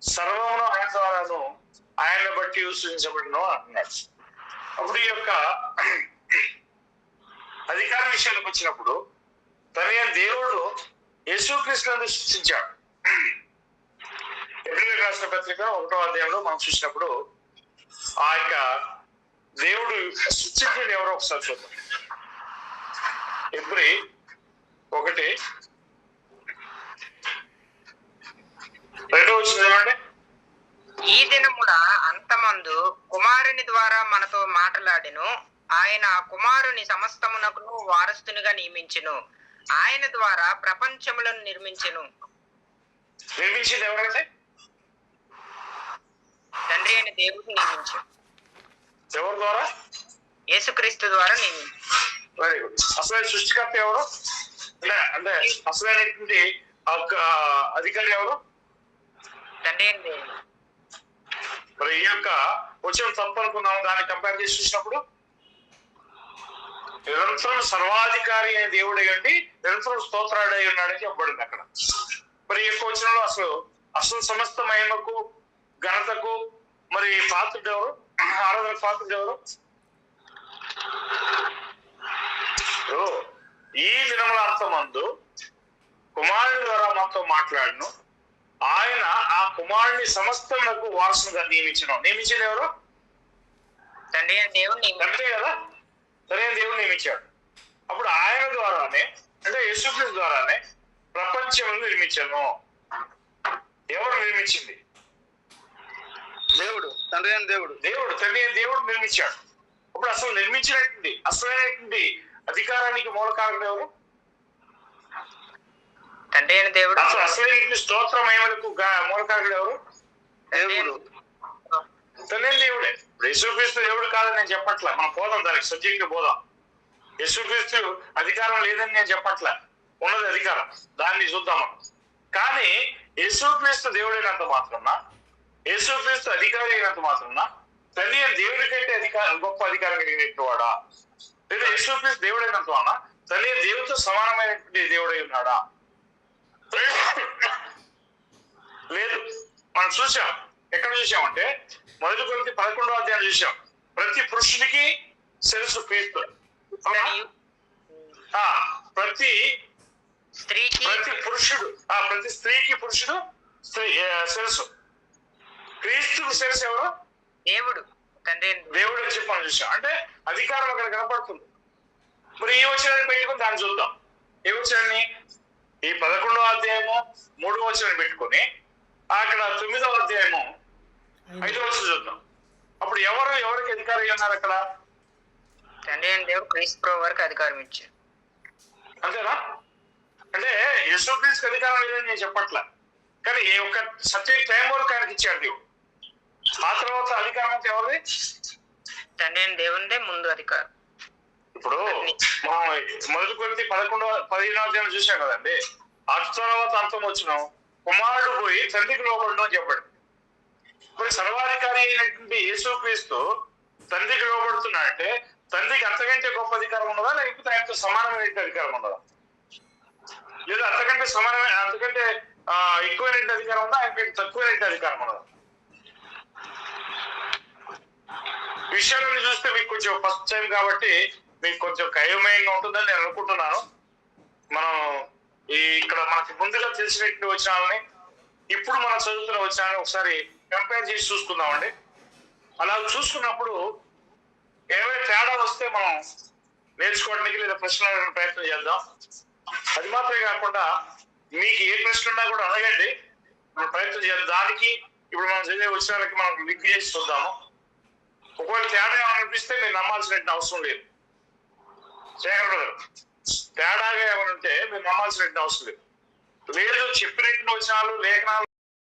సర్వమును ఆయన ద్వారాను ఆయన బట్టి సృజించబడిన అంటున్నాడు. అప్పుడు ఈ యొక్క అధికార విషయానికి వచ్చినప్పుడు తన దేవుడు యేసుక్రీస్తును సృష్టించాడు. ఎబ్రియలకు రాసిన పత్రిక 1వ అధ్యాయంలో మనం చూసినప్పుడు ఆ యొక్క దేవుడు సృష్టించింది ఎవరో ఒకసారి చూద్దాం. ఎబ్రి 1:2 ఈ దినమున అంతమందు కుమారుని ద్వారా మనతో మాట్లాడెను. ఆయన కుమారుని సమస్తమునకును వారసునిగా నియమించెను. ఆయన ద్వారా ప్రపంచములను నిర్మించెను. నిర్మించింది ఎవరైతే? తండ్రి అయిన దేవుడు నియమించాడు. ఎవరి ద్వారా? యేసుక్రీస్తు ద్వారా నియమించాడు. Very good. అసలైన సృష్టికర్త ఎవరు? అంటే అసలైనటువంటి అధికారి ఎవరు? తండ్రి అయిన దేవుడు. మరి ఈ యొక్క వచ్చిన తప్పు అనుకున్నాము, దాన్ని కంపేర్ చేసి చూసినప్పుడు నిరంతరం సర్వాధికారి అయిన దేవుడే అండి, నిరంతరం స్తోత్రాడై ఉన్నాడని చెప్పబడింది అక్కడ. మరి ఈ యొక్క వచనంలో అసలు సమస్త మహిమకు ఘనతకు మరి పాత్రుడు ఎవరు? ఆరాధన పాత్రుడు ఎవరు? ఈ దినముల అంతమందు కుమారుని ద్వారా మనతో మాట్లాడను. ఆయన ఆ కుమారుని సమస్తమునకు వారసునిగా నియమించింది ఎవరు? తండ్రి అయిన దేవుడు తండ్రి కదా, తండ్రి అయిన దేవుడు నియమించాడు. అప్పుడు ఆయన ద్వారానే, అంటే యేసుక్రీస్తు ద్వారానే ప్రపంచం నిర్మించాను. ఎవరు నిర్మించింది? దేవుడు, తండ్రి అయిన దేవుడు. తండ్రి అయిన దేవుడు నిర్మించాడు. అప్పుడు అసలు నిర్మించినటువంటి అసలైనటువంటి అధికారానికి మూలకారకుడు ఎవరు? తండ్రి అయిన దేవుడు. అసలు అసలైనటువంటి స్తోత్ర మహిమలకు మూలకారకుడు ఎవరు? దేవుడు, తండ్రి అయిన దేవుడే. ఇప్పుడు యేసుక్రీస్తు దేవుడు కాదని నేను చెప్పట్లే, మనం పోదాం దానికి, సబ్జెక్ట్ పోదాం. యేసుక్రీస్తు అధికారం లేదని నేను చెప్పట్లే, ఉన్నది అధికారం, దాన్ని చూద్దాం. కానీ యేసుక్రీస్తు దేవుడైనంత మాత్రాన, యేసుక్రీస్తు అధికారి అయినంత మాత్రాన తల్లి దేవుడి కంటే గొప్ప అధికారం కలిగినట్టు వాడా? లేదా యేసుక్రీస్తు దేవుడైనంత వలన తల్లి దేవుడితో సమానమైనటువంటి దేవుడై ఉన్నాడా? లేదు. మనం చూసాం. ఎక్కడ చూసామంటే 1 కొరింథీ 11వ అధ్యాయం చూసాం. ప్రతి పురుషునికి శిరస్సు క్రీస్తు. ప్రతి స్త్రీకి పురుషుడు శిరస్సు. క్రీస్తుకు శిరస్సు ఎవరు? దేవుడు. దేవుడు అని చెప్పి మనం చూసాం. అంటే అధికారం అక్కడ కనపడుతుంది. మరి ఈ వచనాన్ని పెట్టుకుని దాన్ని చూద్దాం. ఏ వచనాన్ని? ఈ 11వ అధ్యాయము 3వ వచనాన్ని పెట్టుకుని అక్కడ 9వ అధ్యాయము 5వ వచనం చూద్దాం. అప్పుడు ఎవరికి అధికారం ఉన్నారు అక్కడ? తండ్రి అయిన దేవుడు క్రీస్తు ప్రభు వారికి అధికారం ఇచ్చారు. అంతేనా? అంటే యేసుక్రీస్తుకి అధికారం లేదని నేను చెప్పట్లే, కానీ ఈ యొక్క సత్యం టైం వరకు ఆయనకి ఇచ్చాడు దేవుడు. ఆ తర్వాత అధికారం అంటే ఎవరిది? తండ్రి అయిన దేవుడే ముందు అధికారం. ఇప్పుడు మనం 1 కొరింథీ 15వ అధ్యాయం చూసాం కదండి. ఆ తర్వాత అంతం వచ్చినాం, కుమారుడు పోయి తండ్రికి లోబడడం అని చెప్పాడు. మరి సర్వాధికారి అయినటువంటి యేసుక్రీస్తు తండ్రికి లోబడుతున్నాడంటే తండ్రికి అంతకంటే గొప్ప అధికారం ఉన్నదా, లేకపోతే ఆయనతో సమానమైన అధికారం ఉన్నదా? లేదా అంతకంటే ఎక్కువైన అధికారం ఉందా, ఆయనకంటే తక్కువైన అధికారం ఉన్నదా? విషయాలను చూస్తే మీకు కొంచెం ఫస్ట్ టైం కాబట్టి మీకు కొంచెం కయమయంగా ఉంటుందని నేను అనుకుంటున్నాను. మనం ఇక్కడ మనకి ముందుగా తెలిసినటువంటి వచనాలని ఇప్పుడు మనం చదువుతున్న వచనాలని ఒకసారి కంపేర్ చేసి చూసుకుందామండి. అలా చూసుకున్నప్పుడు ఏమైనా తేడా వస్తే మనం నేర్చుకోవడానికి లేదా ప్రశ్నలు అడగడానికి ప్రయత్నం చేద్దాం. అది మాత్రమే కాకుండా మీకు ఏ ప్రశ్న ఉన్నా కూడా అడగండి, మనం ప్రయత్నం చేద్దాం. దానికి ఇప్పుడు మనం చదివే వచనాలకి మనం లింక్ చేసి చూద్దాము. ఒకవేళ తేడా ఏమైనా అనిపిస్తే మీరు నమ్మాల్సిన అవసరం లేదు. తేడాగా ఏమైనా ఉంటే మీరు నమ్మాల్సిన అవసరం లేదు. చెప్పినట్టు వచనాలు లేఖనాలు